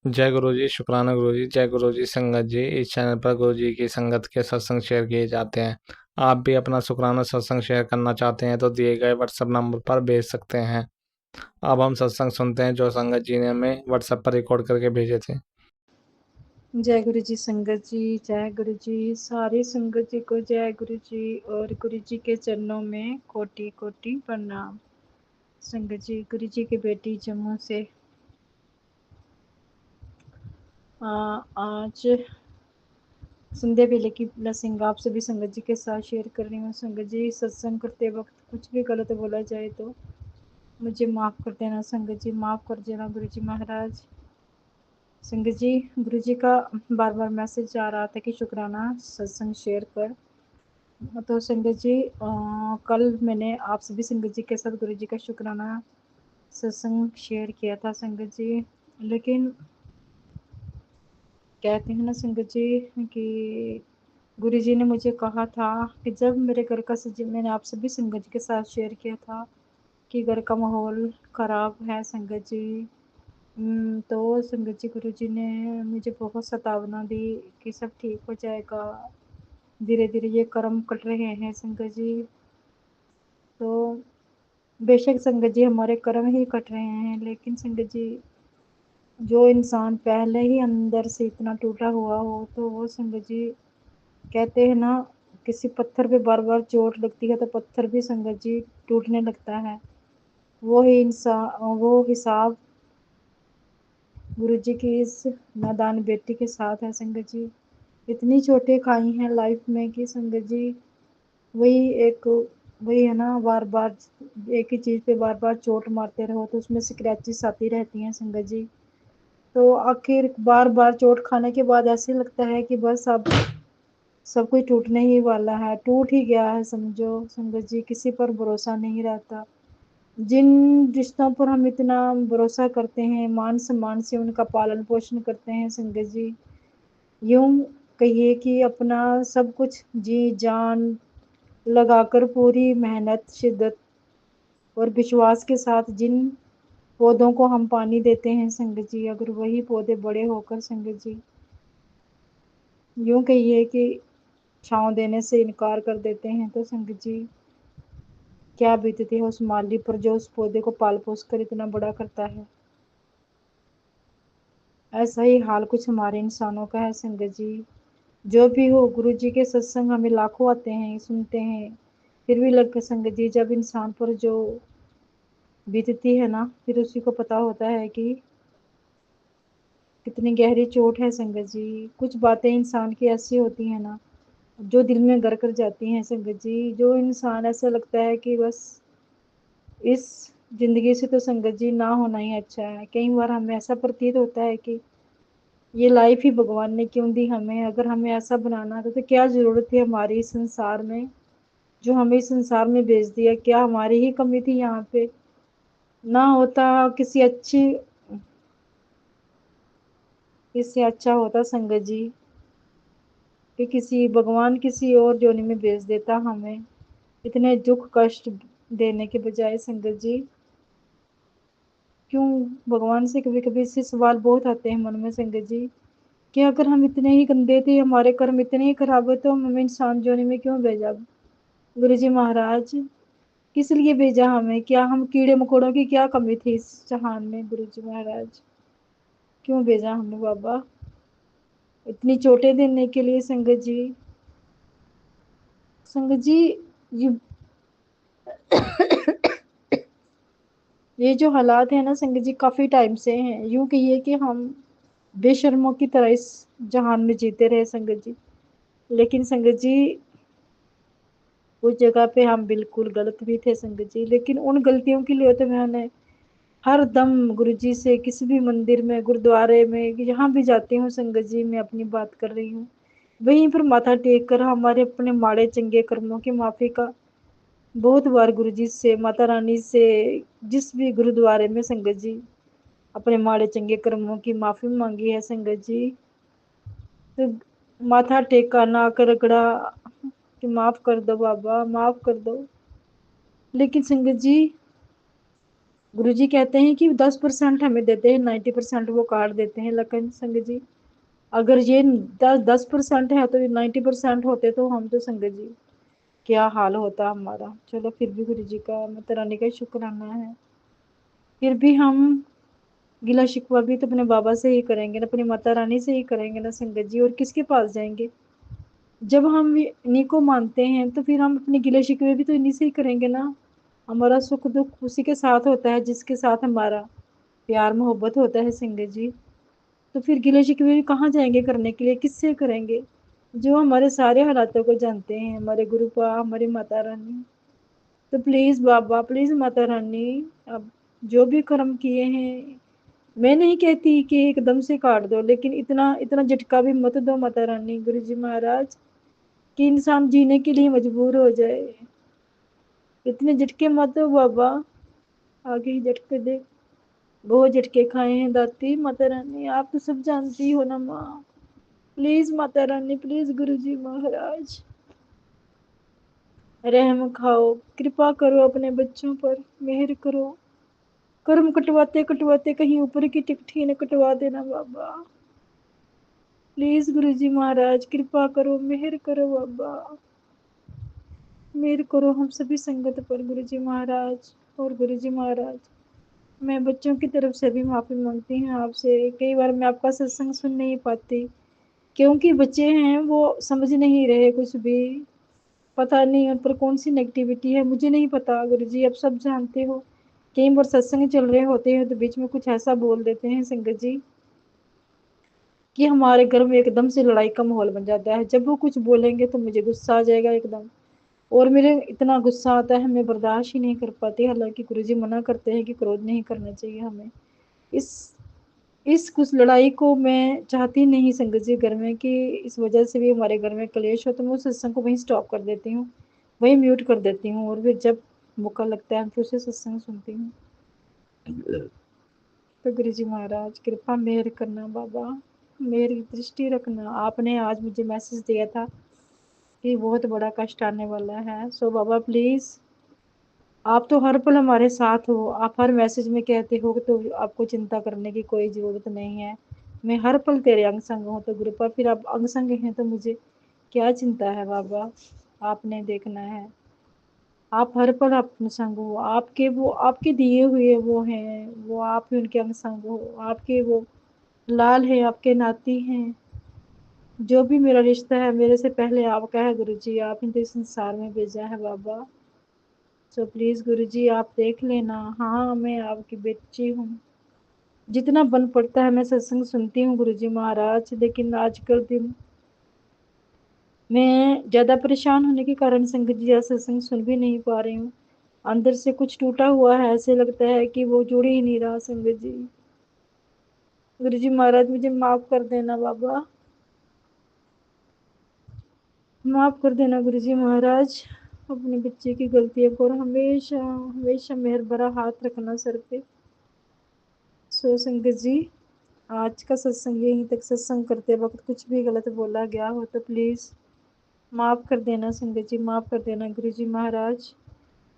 जय गुरु जी, शुक्राना गुरु जी। जय गुरु जी संगत जी। इस चैनल पर गुरु जी की संगत के सत्संग शेयर किए जाते हैं। आप भी अपना शुक्राना सत्संग शेयर करना चाहते हैं तो दिए गए व्हाट्सएप नंबर पर भेज सकते हैं। अब हम सत्संग सुनते हैं जो संगत जी ने हमें व्हाट्सएप पर रिकॉर्ड करके भेजे थे। जय गुरु जी संगत जी, जय गुरु जी। सारी संगत जी को जय गुरु जी और गुरु जी के चरणों में कोटि कोटि प्रणाम। संगत जी, गुरु जी की बेटी जम्मू से आज संध्या बेले की ब्लेसिंग आप सभी संगत जी के साथ शेयर कर रही हूँ। संगत जी, सत्संग करते वक्त कुछ भी गलत बोला जाए तो मुझे माफ़ कर देना। संगत जी, माफ़ कर देना गुरु जी महाराज। संगत जी, गुरु जी का बार बार मैसेज आ रहा था कि शुक्राना सत्संग शेयर कर। तो संगत जी, कल मैंने आप सभी संगत जी के साथ गुरु जी का शुक्राना सत्संग शेयर किया था संगत जी। लेकिन कहते हैं ना संगत जी कि गुरु जी ने मुझे कहा था कि जब मेरे घर का मैंने आप सभी संगत जी के साथ शेयर किया था कि घर का माहौल ख़राब है संगत जी। तो संगत जी, गुरु जी ने मुझे बहुत सतावना दी कि सब ठीक हो जाएगा, धीरे धीरे ये कर्म कट रहे हैं संगत जी। तो बेशक संगत जी हमारे कर्म ही कट रहे हैं, लेकिन संगत जी जो इंसान पहले ही अंदर से इतना टूटा हुआ हो तो वो संगत जी कहते हैं ना, किसी पत्थर पे बार बार चोट लगती है तो पत्थर भी संगत जी टूटने लगता है। वो ही इंसान, वो हिसाब गुरु जी की इस नादान बेटी के साथ है संगत जी। इतनी चोटें खाई हैं लाइफ में कि संगत जी वही एक वही है ना, बार बार एक ही चीज़ पे बार बार चोट मारते रहो तो उसमें स्क्रैचेस आती रहती हैं संगत जी। तो आखिर बार बार चोट खाने के बाद ऐसे लगता है कि बस अब सब कुछ टूटने ही वाला है, टूट ही गया है समझो संगत जी। किसी पर भरोसा नहीं रहता। जिन रिश्तों पर हम इतना भरोसा करते हैं, मान सम्मान से उनका पालन पोषण करते हैं संगत जी, यूं कहिए कि अपना सब कुछ जी जान लगाकर पूरी मेहनत शिद्दत और विश्वास के साथ जिन पौधों को हम पानी देते हैं संगत जी, अगर वही पौधे बड़े होकर संगत जी यूं कहिए कि छाँव देने से इनकार कर देते हैं तो संगत जी क्या बीतती है उस माली पर जो उस पौधे को पाल पोस कर इतना बड़ा करता है। ऐसा ही हाल कुछ हमारे इंसानों का है संगत जी। जो भी हो, गुरु जी के सत्संग हमें लाखों आते हैं, सुनते हैं, फिर भी लग संगत जी जब इंसान पर जो बीतती है ना, फिर उसी को पता होता है कि कितनी गहरी चोट है संगत जी। कुछ बातें इंसान की ऐसी होती हैं ना जो दिल में घर कर जाती हैं संगत जी। जो इंसान ऐसा लगता है कि बस इस जिंदगी से तो संगत जी ना होना ही अच्छा है। कई बार हमें ऐसा प्रतीत होता है कि ये लाइफ ही भगवान ने क्यों दी हमें, अगर हमें ऐसा बनाना था तो क्या जरूरत थी हमारी इस संसार में, जो हमें इस संसार में भेज दिया, क्या हमारी ही कमी थी यहाँ पे। ना होता किसी अच्छी, इससे अच्छा होता संगत जी कि किसी भगवान किसी और जोनी में भेज देता हमें, इतने दुख कष्ट देने के बजाय संगत जी। क्यों भगवान से कभी कभी ऐसे सवाल बहुत आते हैं मन में संगत जी कि अगर हम इतने ही गंदे थे, हमारे कर्म इतने ही खराब है, तो हमें इंसान जोनी में क्यों भेजा गुरु जी महाराज। किस लिए भेजा हमें, क्या हम कीड़े मकोड़ों की क्या कमी थी इस जहान में गुरु जी महाराज, क्यों भेजा हमें बाबा इतनी चोटें देने के लिए संगत जी। संगत जी ये ये जो हालात है ना संगत जी काफी टाइम से हैं, यूं कहिए कि हम बेशर्मों की तरह इस जहान में जीते रहे संगत जी। लेकिन संगत जी उस जगह पे हम बिल्कुल गलत भी थे संगत जी, लेकिन उन गलतियों के लिए तो मैंने हर दम गुरु जी से किसी भी मंदिर में, गुरुद्वारे में, जहाँ भी जाती हूँ संगत जी, मैं अपनी बात कर रही हूँ, वहीं पर माथा टेक कर हमारे अपने माड़े चंगे कर्मों की माफी का बहुत बार गुरु जी से, माता रानी से, जिस भी गुरुद्वारे में संगत जी अपने माड़े चंगे कर्मों की माफी मांगी है संगत जी। तो माथा टेका, नाक रगड़ा कि माफ कर दो बाबा, माफ कर दो। लेकिन संगत जी गुरुजी कहते हैं कि 10% हमें देते हैं, 90% वो काट देते हैं। लेकिन संगत जी, अगर ये 10% है तो 90% होते तो हम तो संगत जी क्या हाल होता हमारा। चलो फिर भी गुरु जी का, माता रानी का शुक्राना है। फिर भी हम गिला शिकवा भी तो अपने बाबा से ही करेंगे ना, अपनी माता रानी से ही करेंगे ना संगत जी, और किसके पास जाएंगे। जब हम इन्हीं को मानते हैं तो फिर हम अपने गिले शिकवे भी तो इन्हीं से ही करेंगे ना। हमारा सुख दुख उसी के साथ होता है जिसके साथ हमारा प्यार मोहब्बत होता है संगत जी। तो फिर गिले शिकवे कहाँ जाएंगे करने के लिए, किससे करेंगे। जो हमारे सारे हालातों को जानते हैं, हमारे गुरु पा, हमारी माता रानी। तो please Baba, please Mata Rani, अब जो भी कर्म किए हैं, मैं नहीं कहती कि एकदम से काट दो, लेकिन इतना इतना झटका भी मत दो माता रानी, गुरु जी महाराज, कि इंसान जीने के लिए मजबूर हो जाए। इतने झटके मत दो बाबा, आगे ही झटके दे। बहुत झटके खाए हैं दाती माता रानी, आप तो सब जानती हो ना माँ। प्लीज माता रानी, प्लीज गुरु जी महाराज, रहम खाओ, कृपा करो अपने बच्चों पर, मेहर करो। कर्म कटवाते कटवाते कहीं ऊपर की टिकठी न कटवा देना बाबा। प्लीज गुरु जी महाराज, कृपा करो, मेहर करो बाबा, मेहर करो हम सभी संगत पर गुरु जी महाराज। और गुरु जी महाराज, मैं बच्चों की तरफ से भी माफी मांगती हूँ आपसे। कई बार मैं आपका सत्संग सुन नहीं पाती, क्योंकि बच्चे हैं वो समझ नहीं रहे कुछ भी। पता नहीं उन पर कौन सी नेगेटिविटी है, मुझे नहीं पता गुरु जी, अब सब जानते हो। कई बार सत्संग चल रहे होते हैं तो बीच में कुछ ऐसा बोल देते हैं संगत जी कि हमारे घर में एकदम से लड़ाई का माहौल बन जाता है। जब वो कुछ बोलेंगे तो मुझे गुस्सा आ जाएगा एकदम, और मेरे इतना गुस्सा आता है मैं बर्दाश्त ही नहीं कर पाती। हालांकि गुरुजी मना करते हैं कि क्रोध नहीं करना चाहिए हमें। इस इस कुछ लड़ाई को मैं चाहती नहीं संगत जी घर में, कि इस वजह से भी हमारे घर में क्लेश हो, तो मैं उस सत्संग को वहीं स्टॉप कर देती हूँ, वहीं म्यूट कर देती हूँ, और फिर जब मौका लगता है फिर से सत्संग सुनती हूँ। तो गुरु जी महाराज कृपा मेहर करना बाबा, मेरी दृष्टि रखना। आपने आज मुझे मैसेज दिया था कि बहुत बड़ा कष्ट आने वाला है, सो बाबा प्लीज, आप तो हर पल हमारे साथ हो, आप हर मैसेज में कहते हो तो आपको चिंता करने की कोई जरूरत नहीं है। मैं हर पल तेरे अंग संग हूँ, तो गुरुपा फिर आप अंग संग हैं तो मुझे क्या चिंता है बाबा। आपने देखना है, आप हर पल अपने संग हो, आपके वो आपके दिए हुए वो हैं, वो आप ही उनके अंग संग हो, आपके वो लाल है, आपके नाती हैं। जो भी मेरा रिश्ता है मेरे से पहले आपका है गुरु जी, आप ही तो इस संसार में भेजा है बाबा। सो प्लीज गुरु जी आप देख लेना, हाँ मैं आपकी बच्ची हूँ। जितना बन पड़ता है मैं सत्संग सुनती हूँ गुरु जी महाराज, लेकिन आजकल दिन मैं ज्यादा परेशान होने के कारण संगत जी सत्संग सुन भी नहीं पा रही हूँ। अंदर से कुछ टूटा हुआ है, ऐसे लगता है कि वो जुड़ ही नहीं रहा संगत जी। गुरु जी महाराज मुझे माफ कर देना बाबा, माफ कर देना गुरु जी महाराज। अपने बच्चे की गलतियों को, और हमेशा हमेशा मेहर भरा हाथ रखना सर पे। सो संगत जी, आज का सत्संग यहीं तक। सत्संग करते वक्त कुछ भी गलत बोला गया हो तो प्लीज माफ कर देना संगत जी, माफ कर देना गुरु जी महाराज।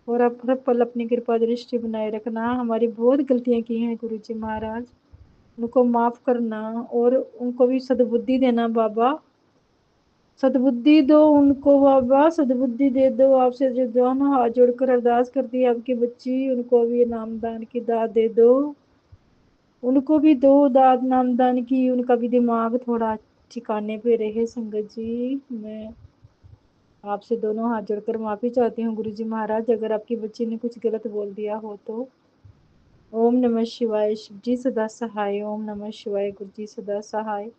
और आप हर पल अपनी कृपा दृष्टि बनाए रखना। हमारी बहुत गलतियां की हैं गुरु जी महाराज, उनको माफ करना, और उनको भी सद्बुद्धि देना बाबा। सद्बुद्धि दो उनको बाबा, सद्बुद्धि दे दो। आपसे जो दोनों हाथ जोड़कर अरदास करती है आपकी बच्ची, उनको भी नामदान की दाद दे दो। उनको भी दो दाद नामदान की, उनका भी दिमाग थोड़ा ठिकाने पे रहे संगत जी। मैं आपसे दोनों हाथ जोड़कर माफी चाहती हूँ गुरु जी महाराज, अगर आपकी बच्ची ने कुछ गलत बोल दिया हो तो। ओम नमः शिवाय, शिव जी सदा सहाय। ओम नमः शिवाय, गुरु जी सदा सहाय।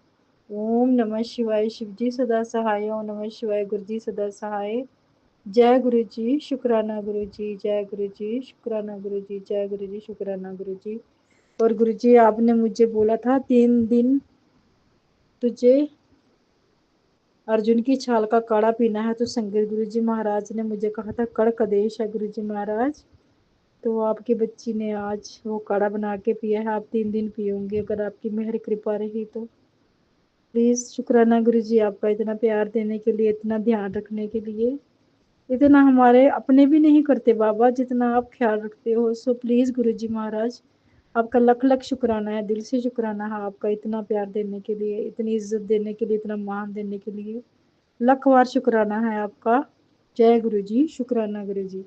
ओम नमः शिवाय, शिव जी सदा सहाय। ओम नमः शिवाय, गुरु जी सदा सहाय। जय गुरु जी, शुक्राना गुरु जी, जय गुरु जी, शुक्राना गुरु जी, जय गुरु जी, शुक्राना गुरु जी। और गुरु जी आपने मुझे बोला था 3 दिन तुझे अर्जुन की छाल का काढ़ा पीना है, तो संगत गुरु जी महाराज ने मुझे कहा था कड़क आदेश है गुरु जी महाराज। तो आपकी बच्ची ने आज वो काढ़ा बना के पिया है, आप 3 दिन पियोगे अगर आपकी मेहर कृपा रही तो। प्लीज शुक्राना गुरु जी आपका, इतना प्यार देने के लिए, इतना ध्यान रखने के लिए। इतना हमारे अपने भी नहीं करते बाबा जितना आप ख्याल रखते हो। सो प्लीज़ गुरुजी महाराज, आपका लख-लख शुक्राना है, दिल से शुक्राना है आपका इतना प्यार देने के लिए, इतनी इज़्ज़त देने के लिए, इतना मान देने के लिए। लख बार शुक्राना है आपका। जय गुरुजी, शुक्राना गुरुजी।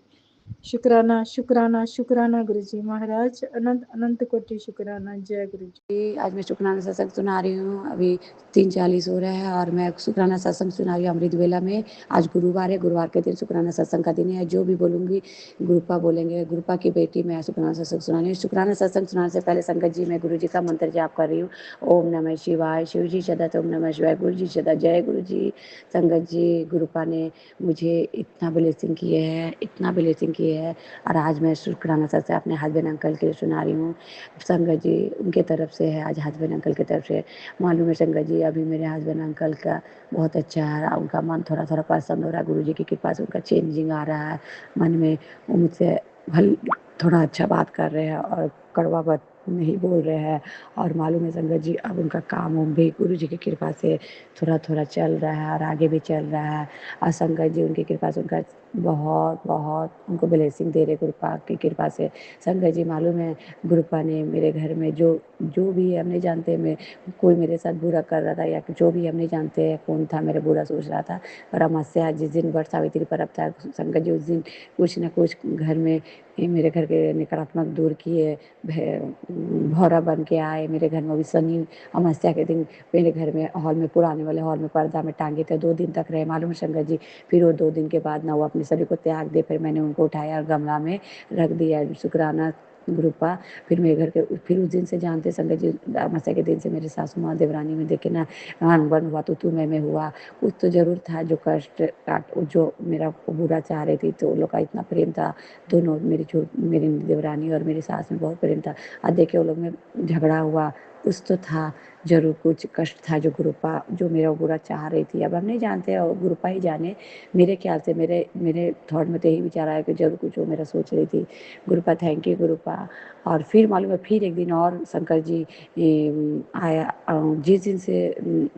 शुक्राना, शुक्राना, शुक्राना गुरुजी महाराज, अनंत अनंत कोटि शुक्राना। जय गुरुजी। आज मैं शुक्राना सत्संग सुना रही हूँ। अभी 3:40 हो रहा है और मैं शुक्राना सत्संग सुना रही हूँ अमृत वेला में। आज गुरुवार है, गुरुवार के दिन शुक्राना सत्संग का दिन है। जो भी बोलूँगी गुरुपा बोलेंगे, गुरुपा की बेटी मैं शुक्राना सत्संग सुना रही हूँ। शुक्राना सत्संग सुनाने से पहले संगत जी मैं गुरु जी का मंत्र जाप कर रही हूँ। ओम नमः शिवाय, शिव जी सदा, ओम नमः शिवाय, गुरु जी सदा, जय गुरु जी। संगत जी, गुरुपा ने मुझे इतना ब्लेसिंग किए है, इतना ब्लेसिंग किए है। और आज मैं शुक्राना सत्संग अपने हस्बैंड अंकल के लिए सुना रही हूँ। संगत जी उनके तरफ से है, आज हस्बैंड अंकल की तरफ से। मालूम है संगत जी, अभी मेरे हस्बैंड अंकल का बहुत अच्छा है, उनका मन थोड़ा थोड़ा पसंद हो रहा है। गुरु जी की कृपा से उनका चेंजिंग आ रहा है मन में। वो मुझसे भल थोड़ा अच्छा बात कर रहे हैं और कड़वा बात नहीं बोल रहे हैं। और मालूम है संगत जी, अब उनका काम उम भी गुरु जी की कृपा से थोड़ा थोड़ा चल रहा है और आगे भी चल रहा है। और संगत जी उनकी कृपा से उनका बहुत बहुत उनको ब्लेसिंग दे रहे गुरुपा की कृपा से। संगत जी मालूम है, गुरुपा ने मेरे घर में जो जो भी हम नहीं जानते, मैं कोई मेरे साथ बुरा कर रहा था या जो भी हम नहीं जानते कौन था मेरा बुरा सोच रहा था, पर अमावस्या जिस दिन वट सावित्री पर्व था, संगत जी उस दिन कुछ न कुछ घर में मेरे घर के नकारात्मक दूर किए, भौरा बन के आए मेरे घर में। भी शनि अमावस्या के दिन मेरे घर में हॉल में, पुराने वाले हॉल में पर्दा में टांगे थे, 2 दिन तक रहे मालूम है संगत जी। फिर वो 2 दिन के बाद ना वो अपने शरीर को त्याग दे, फिर मैंने उनको उठाया और गमला में रख दिया। शुक्राना गुरुपा। फिर मेरे घर के फिर उस दिन से जानते संगत जी, अमावस्या के दिन से मेरे सासू माँ देवरानी में देखे ना अनबन हुआ, तो मैं हुआ। कुछ तो जरूर था जो कष्ट काट, जो मेरा बुरा चाह रही थी, तो उन लोग का इतना प्रेम था दोनों, मेरी देवरानी और मेरी सास में बहुत प्रेम था। और देखिए वो लोग में झगड़ा हुआ, कुछ तो था जरूर, कुछ कष्ट था जो गुरुपा जो मेरा बुरा चाह रही थी। अब हम नहीं जानते और गुरुपा ही जाने। मेरे ख्याल से मेरे मेरे थॉट में तो यही विचार आया कि जरूर कुछ वो मेरा सोच रही थी। गुरुपा थैंक यू गुरुपा। और फिर मालूम है फिर एक दिन और शंकर जी आया, जिस दिन से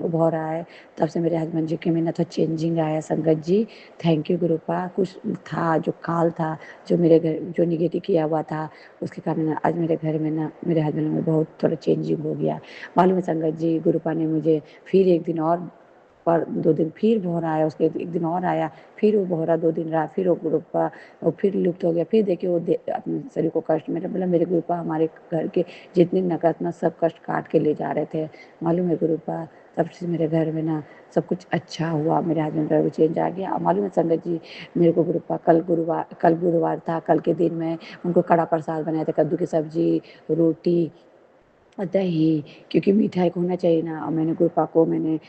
उभर रहा है तब से मेरे हस्बैंड जी के में ना तो चेंजिंग आया। संगत जी थैंक यू गुरुपा। कुछ था जो काल था जो मेरे घर जो निगेटिव किया हुआ था, उसके कारण आज मेरे घर में ना मेरे हस्बैंड में बहुत थोड़ा चेंजिंग हो गया। मालूम है संगत जी, गुरुपा ने मुझे फिर एक दिन और पर 2 दिन फिर भौरा आया, उसके 1 दिन और आया, फिर वो भौरा 2 दिन रहा, फिर वो गुरुपा और फिर लुप्त हो गया। फिर देखिए वो अपने शरीर को कष्ट, मेरा मतलब मेरे गुरुपा हमारे घर के जितने नकारात्मक सब कष्ट काट के ले जा रहे थे। मालूम है गुरुपा, तब से मेरे घर में ना सब कुछ अच्छा हुआ, मेरे हस्बैंड का भी चेंज आ गया। और मालूम है संगत जी, मेरे को गुरुपा कल गुरुवार था, कल के दिन मैं उनको कड़ा प्रसाद बनाया था, कद्दू की सब्जी, रोटी दही, क्योंकि मीठा एक होना चाहिए ना। और मैंने गुरुपा को मैंने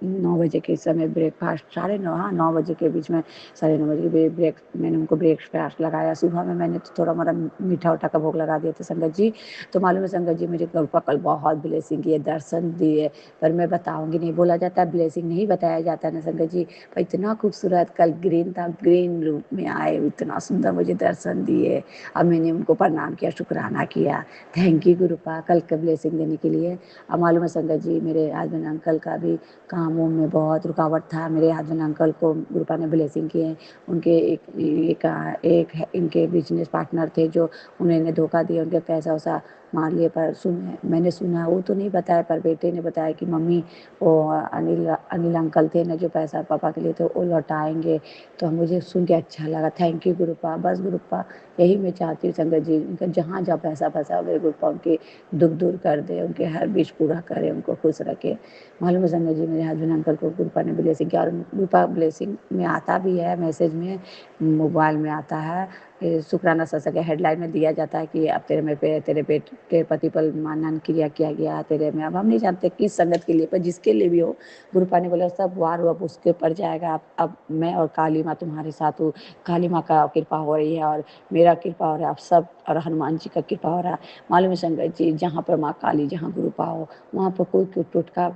9 बजे के समय ब्रेकफास्ट, 9:30 हाँ 9 बजे के बीच में, 9:30 बजे के ब्रेक मैंने उनको ब्रेकफास्ट लगाया। सुबह में मैंने तो थोड़ा मोड़ा मीठा उठा का भोग लगा दिया था संगत जी। तो मालूम है संगत जी, मुझे गुरुपा कल बहुत ब्लेसिंग किए, दर्शन दिए, पर मैं बताऊंगी नहीं, बोला जाता है ब्लेसिंग नहीं बताया जाता है ना संगत जी। पर इतना खूबसूरत कल ग्रीन था, ग्रीन रूप में आए, इतना सुंदर मुझे दर्शन दिए। अब मैंने उनको प्रणाम किया, शुक्राना किया, थैंक यू गुरुपा कल का ब्लेसिंग देने के लिए। अब मालूम है संगत जी, मेरे हस्बैंड अंकल का भी काम वाम में बहुत रुकावट था। मेरे हस्बैंड अंकल को गुरुपा ने ब्लेसिंग किए। उनके एक इनके बिजनेस पार्टनर थे जो उन्होंने धोखा दिया, उनके पैसा वैसा मार लिए। पर मैंने सुना, वो तो नहीं बताया, पर बेटे ने बताया कि मम्मी वो अनिल अनिल अंकल थे ना जो पैसा पापा के लिए तो वो लौटाएंगे। तो मुझे सुन के अच्छा लगा, थैंक यू गुरुपा। बस गुरुपा यही मैं चाहती हूँ संगत जी, उनका जहाँ जहाँ पैसा फंसा मेरे गुरुपा उनके दुख दूर कर दे, उनके हर विश पूरा करे, उनको खुश रखे। मालूम है संगत जी, मेरे हस्बैंड अंकल को गुरुपा ने ब्लेसिंग किया, और गुरुपा ब्लेसिंग में आता भी है, मैसेज में मोबाइल में आता है। शुक्राना सत्संग के हेडलाइन में दिया जाता है कि अब तेरे बेटे पति पर मानन क्रिया किया गया तेरे में। अब हम नहीं जानते किस संगत के लिए, पर जिसके लिए भी हो, गुरुपा ने बोला सब वार अब उसके ऊपर जाएगा। अब मैं और काली माँ तुम्हारे साथ हूँ, काली माँ का कृपा हो रही है और मेरा कृपा हो रहा है, आप सब और हनुमान जी का कृपा हो रहा है। मालूम है संगत जी, जहाँ पर माँ काली, जहाँ गुरुपा हो, वहाँ पर कोई टोटका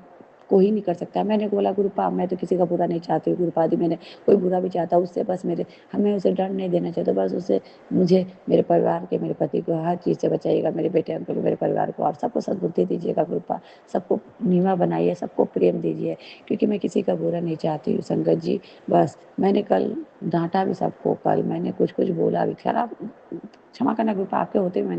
कोई नहीं कर सकता। मैंने बोला गुरुपा मैं तो किसी का बुरा नहीं चाहती हूँ गुरुपा दी, मैंने कोई बुरा भी चाहता उससे बस मेरे हमें उसे डर नहीं देना चाहिए, बस उसे मुझे मेरे परिवार के मेरे पति को हर चीज़ से बचाइएगा, मेरे बेटे अंकल को, मेरे परिवार को, और सबको सद्बुद्धि दीजिएगा गुरुपा, सबको नीवा बनाइए, सबको प्रेम दीजिए, क्योंकि मैं किसी का बुरा नहीं चाहती हूँ संगत जी। बस मैंने कल डाँटा भी सबको। कल मैंने कुछ-कुछ बोला भी, खराब क्षमा करना गुरुपा आपके होते हुए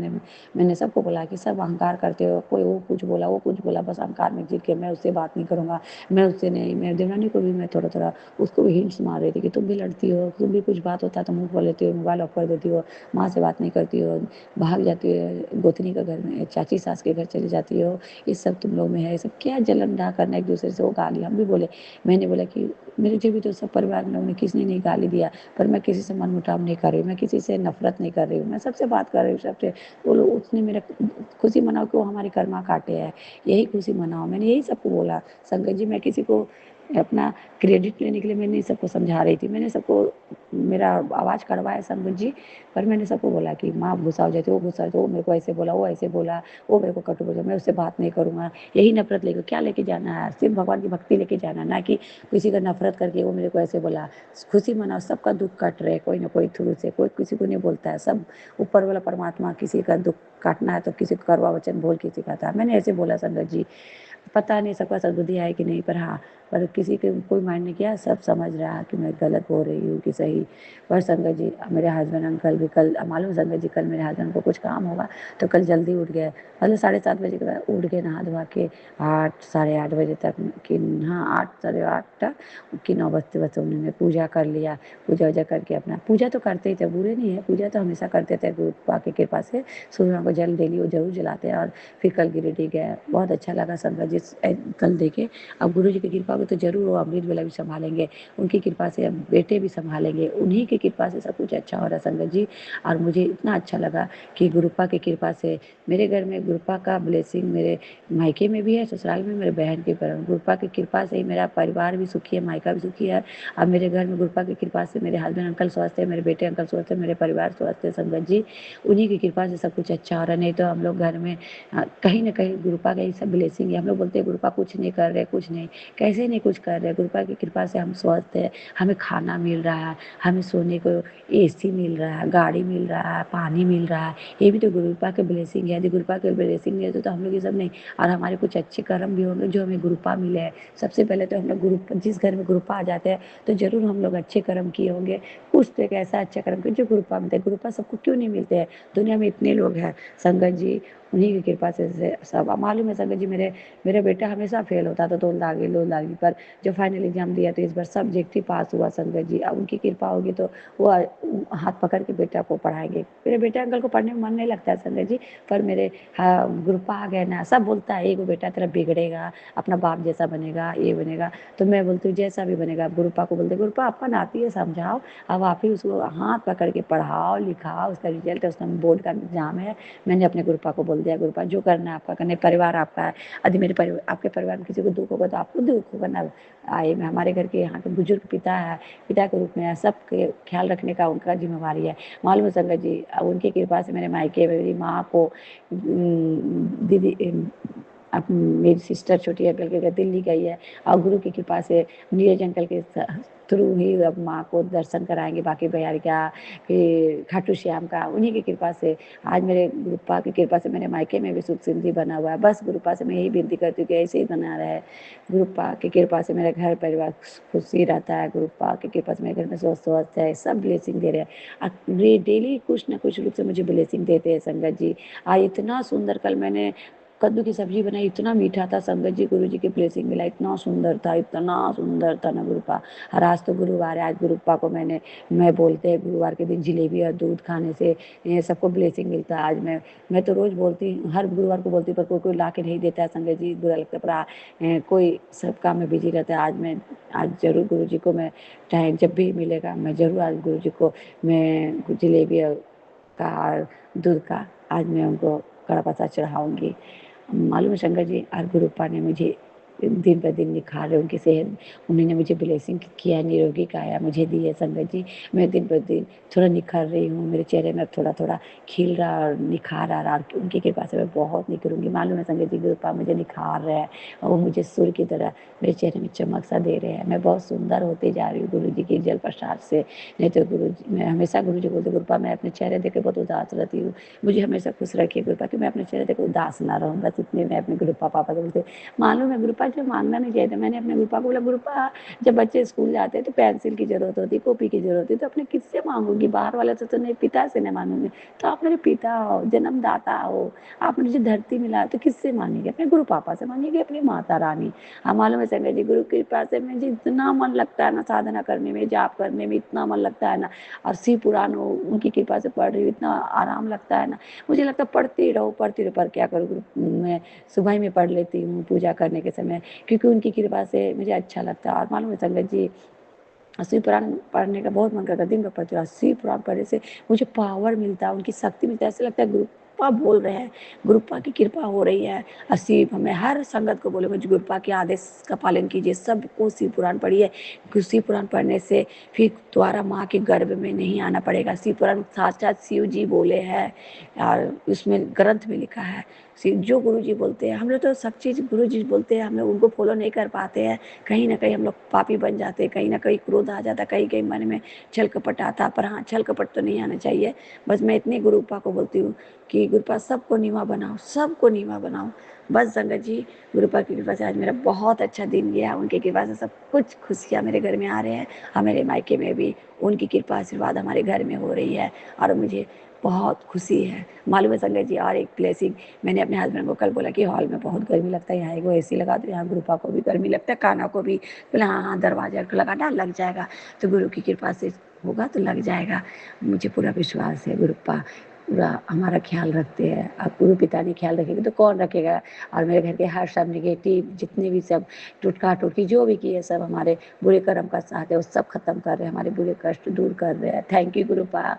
मैंने सबको बोला कि सब अहंकार करते हो, कोई वो कुछ बोला, वो कुछ बोला, बस अहंकार में जीत के मैं उससे बात नहीं करूँगा, मैं उससे नहीं। मेरी देवरानी को भी मैं थोड़ा-थोड़ा उसको भी हिंट्स मार रही थी कि तुम भी लड़ती हो, तुम भी कुछ बात होता है तो मुँह खोल लेती हो, मोबाइल ऑफ कर देती हो, माँ से बात नहीं करती हो, भाग जाती हो गोतनी के घर में, चाची सास के घर चली जाती हो, ये सब तुम लोग में है, ये सब क्या जलन डा करना एक-दूसरे से। वो गाली हम भी बोले। मैंने बोला कि मुझे भी तो सब परिवार में लोगों ने किसी ने नहीं गाली दिया, पर मैं किसी से मनमुटाव नहीं कर रही हूँ, मैं किसी से नफ़रत नहीं कर रही हूँ, मैं सबसे बात कर रही हूँ, सबसे। वो लोग उसने मेरा खुशी मनाओ कि वो हमारी कर्मा काटे हैं, यही खुशी मनाओ। मैंने यही सबको बोला। संगत जी, मैं किसी को अपना क्रेडिट लेने के लिए मैं नहीं सबको समझा रही थी। मैंने सबको मेरा आवाज़ कड़वा है संगत जी, पर मैंने सबको बोला कि माँ गुस्सा हो जाती है, वो गुस्सा हो जाती है, वो मेरे को ऐसे बोला, वो ऐसे बोला, वो मेरे को कटु बोला, मैं उससे बात नहीं करूँगा। यही नफ़रत लेके क्या लेके जाना है? सिर्फ़ भगवान की भक्ति लेके जाना है, ना कि किसी का नफ़रत करके वो मेरे को ऐसे बोला। खुशी मनाओ, सबका दुःख कट रहे कोई ना कोई थ्रू से, कोई किसी को नहीं बोलता है। सब ऊपर वाला परमात्मा किसी का दुःख काटना है तो किसी को कड़वा वचन बोल के सिखाता है। मैंने ऐसे बोला संगत जी। पता नहीं सबका सद्बुद्धि है कि नहीं, पर हाँ, पर किसी के कोई माइंड नहीं किया, सब समझ रहा है कि मैं गलत हो रही हूँ कि सही। पर संगत जी, मेरे हस्बैंड अंकल भी कल मालूम संगत जी, कल मेरे हस्बैंड को कुछ काम होगा तो कल जल्दी उठ गए, मतलब 7:30 बजे के बाद उठ के नहा धोआ के 8 साढ़े 8 बजे तक कि हाँ 8 साढ़े 8 तक कि 9 बजते बजते उन्होंने पूजा कर लिया। पूजा वूजा करके अपना पूजा तो करते ही थे, बुरे नहीं है, पूजा तो हमेशा करते थे गुरु पापा की कृपा से। सूर्य को जल डेली वो जरूर जलाते हैं। और फिर कल गिरिडीह गए, बहुत अच्छा लगा संगत जी कल देखे। अब गुरु जी की कृपा हो तो जरूर वो अमृत वेला भी संभालेंगे, उनकी कृपा से अब बेटे भी संभालेंगे, उन्हीं की कृपा से सब कुछ अच्छा हो रहा है संगत जी। और मुझे इतना अच्छा लगा कि गुरुपा की कृपा से मेरे घर में गुरुपा का ब्लेसिंग मेरे मायके में भी है, ससुराल में मेरे बहन के पर गुरुपा की कृपा से ही मेरा परिवार भी सुखी है, मायका भी सुखी है। अब मेरे घर में गुरुपा की कृपा से मेरे हस्बैंड अंकल स्वस्थ है, मेरे बेटे अंकल स्वस्थ है, मेरे परिवार स्वस्थ है संगत जी। उन्हीं की कृपा से सब कुछ अच्छा हो रहा है। नहीं तो हम लोग घर में कहीं ना कहीं गुरुपा का ही सब ब्लेसिंग है। हम लोग बोलते हैं गुरुपा कुछ नहीं कर रहे, कुछ नहीं, कैसे नहीं कुछ कर रहे। गुरुपा की कृपा से हम स्वस्थ है, हमें खाना मिल रहा है, हमें सोने को एसी मिल रहा है, गाड़ी मिल रहा है, पानी मिल रहा है, ये भी तो गुरुपा के ब्लेसिंग है। यदि गुरुपा के ब्लेसिंग नहीं है तो हम लोग ये सब नहीं। और हमारे कुछ अच्छे कर्म भी होंगे जो हमें गुरुपा मिले हैं। सबसे पहले तो हम लोग गुरु जिस घर में गुरुपा आ जाते हैं तो जरूर हम लोग अच्छे कर्म किए होंगे। कुछ तो एक ऐसा अच्छा कर्म किया जो गुरुपा मिलते हैं। गुरुपा सबको क्यों नहीं मिलते हैं? दुनिया में इतने लोग हैं संगत जी, उन्हीं की कृपा से सब। अब मालूम है संगत जी, मेरा बेटा हमेशा फेल होता था, तो लोग पर जब फाइनल एग्जाम दिया तो इस बार सब्जेक्ट ही पास हुआ संगत जी। अब उनकी कृपा होगी तो वो हाथ पकड़ के बेटा को पढ़ाएंगे। मेरे बेटे अंकल को पढ़ने में मन नहीं लगता है संगत जी, पर मेरे गुरुपा आ गए ना, सब बोलता है एगो बेटा तेरा बिगड़ेगा, अपना बाप जैसा बनेगा, ये बनेगा। तो मैं बोलती हूँ जैसा भी बनेगा। अब गुरुपा को बोलते गुरुपा अपन आती है समझाओ, अब आप ही उसको हाथ पकड़ के पढ़ाओ लिखाओ। उसका रिजल्ट है, उसका बोर्ड का एग्जाम है। मैंने अपने गुरुपा को बोल दिया गुरुपा जो करना है आपका करना है, परिवार आपका है। यदि मेरे परिवार आपके परिवार में किसी को दुख होगा तो आपको दुख होगा ना। आए मैं हमारे घर के यहाँ के बुजुर्ग पिता है, पिता के रूप में है, सबके ख्याल रखने का उनका जिम्मेवारी है। मालूम है संगत जी, अब उनकी कृपा से मेरे मायके मेरी माँ को दीदी अब मेरी सिस्टर छोटी अंकल के घर दिल्ली गई है, और गुरु की कृपा से नीरज अंकल के थ्रू ही अब माँ को दर्शन कराएंगे। बाकी भैया का फिर खाटू श्याम का, उन्हीं की कृपा से आज मेरे गुरुपा की कृपा से मेरे मायके में भी सुख सिद्धि बना हुआ है। बस गुरुपा से मैं यही विनती करती हूँ कि ऐसे ही बना रहे। गुरुपा की कृपा से मेरा घर परिवार खुशी रहता है। गुरुपा की कृपा से मेरे घर में स्वस्थ है, सब ब्लेसिंग दे रहे हैं। डेली कुछ ना कुछ रूप से मुझे ब्लेसिंग देते हैं संगत जी। आज इतना सुंदर कल मैंने कद्दू की सब्जी बनाई, इतना मीठा था संगत जी, गुरु जी की ब्लेसिंग मिला, इतना सुंदर था ना गुरुपा। और आज तो गुरुवार है, आज गुरुपा को मैं बोलते हैं गुरुवार के दिन जलेबी और दूध खाने से ये सबको ब्लेसिंग मिलता है। आज मैं तो रोज बोलती हूँ, हर गुरुवार को बोलती हूँ, पर कोई ला के नहीं देता है संगत जी, बुरा लगता है। पर कोई सब काम में बिजी रहता है। आज जरूर गुरु जी को मैं टाइम जब भी मिलेगा मैं जरूर आज गुरु जी को मैं जलेबी का और दूध का आज मैं उनको कड़ा प्रसाद चढ़ाऊंगी। मालूम है शंकर जी, आज गुरुपा ने मुझे दिन ब दिन निखार रहे, उनकी सेहत, उन्होंने मुझे ब्लेसिंग किया, निरोगी काया मुझे दी है संगत जी। मैं दिन ब दिन थोड़ा निखर रही हूँ, मेरे चेहरे में थोड़ा थोड़ा खिल रहा और निखार आ रहा, और उनकी कृपा से मैं बहुत निखरूंगी। मालूम है संगत जी, गुरुपा मुझे निखार रहे हैं और वो मुझे सूर्य की तरह मेरे चेहरे में चमक सा दे रहे हैं। मैं बहुत सुंदर होते जा रही हूँ गुरु जी की जल प्रसाद से। नहीं तो गुरु जी, मैं हमेशा गुरु जी बोलते गुरुपा मैं अपने चेहरे देख के बहुत उदास रहती हूँ, मुझे हमेशा खुश रखिए गुरुपा कि मैं अपने चेहरे देख के उदास ना रहूँ। बस इतने मैं अपने गुरुपा पापा को बोलते। मालूम है गुरुपा सच में मांगना नहीं चाहिए था। मैंने अपने गुरुपा को बोला, गुरुपा जब बच्चे स्कूल जाते हैं तो पेंसिल की ज़रूरत होती है, कॉपी की ज़रूरत होती है, तो अपने किससे मांगूंगी, बाहर वाले से तो नहीं, पिता से नहीं मांगूंगी। तो आप मेरे पिता हो, जन्मदाता हो, आप मुझे धरती मिला तो किससे मांगेंगे? अपने गुरु पापा से मांगेंगे, अपनी माता रानी। हम मालूम है संगत जी, गुरु की कृपा से मुझे इतना मन लगता है ना साधना करने में, जाप करने में इतना मन लगता है ना, और शिव पुराण उनकी कृपा से पढ़ रही हूँ, इतना आराम लगता है ना, मुझे लगता है पढ़ती रहो पढ़ती रहो। पर क्या करूँ, मैं सुबह ही में पढ़ लेती हूँ पूजा करने के समय, क्योंकि उनकी कृपा से मुझे अच्छा लगता है। और मालूम है संगत जी, शिव पुराण पढ़ने का बहुत मन करता है, दिन भर पढ़ती हूँ। शिव पुराण पढ़ने से मुझे पावर मिलता है, उनकी शक्ति मिलता है, ऐसा लगता है गुरुपा बोल रहे हैं, गुरुपा की कृपा हो रही है। और शिव, हमें हर संगत को बोलूँगा गुरुपा के आदेश का पालन कीजिए, सबको शिव पुराण पढ़िए। शिव पुराण पढ़ने से फिर दोबारा माँ के गर्भ में नहीं आना पड़ेगा। शिव पुराण साक्षात शिव जी बोले हैं, और उसमें ग्रंथ में लिखा है, जो गुरु जी बोलते हैं, हम लोग तो सब चीज़ गुरु जी बोलते हैं, हम लोग उनको फॉलो नहीं कर पाते हैं, कहीं ना कहीं हम लोग पापी बन जाते हैं, कहीं ना कहीं क्रोध आ जाता है, कहीं कहीं मन में छल कपट आता। पर हाँ, छल कपट तो नहीं आना चाहिए। बस मैं इतनी गुरुपा को बोलती हूँ कि गुरुपा सबको नीवा बनाओ, सबको नीवा बनाओ। बस संगत जी, गुरुपा की कृपा से आज मेरा बहुत अच्छा दिन गया, उनकी कृपा से सब कुछ खुशियाँ मेरे घर में आ रहे हैं, और मेरे मायके में भी उनकी कृपा आशीर्वाद हमारे घर में हो रही है, और मुझे बहुत खुशी है। मालूम है संगत जी, और एक ब्लेसिंग, मैंने अपने हस्बैंड को कल बोला कि हॉल में बहुत गर्मी लगता है, यहाँ एगो एसी लगा दो, यहाँ गुरुपा को भी गर्मी लगता है, काना को भी। बोला हाँ हाँ, दरवाजा लगा डाल, लग जाएगा। तो गुरु की कृपा से होगा तो लग जाएगा, मुझे पूरा विश्वास है। गुरुपा पूरा हमारा ख्याल रखते हैं, अब गुरु पिता नहीं ख्याल रखेंगे तो कौन रखेगा। और मेरे घर के हर सब निगेटिव जितने भी सब टुटका टुटकी जो भी किए, सब हमारे बुरे कर्म का साथ है, वो सब खत्म कर रहे हैं, हमारे बुरे कष्ट दूर कर रहे हैं। Thank you गुरुपा।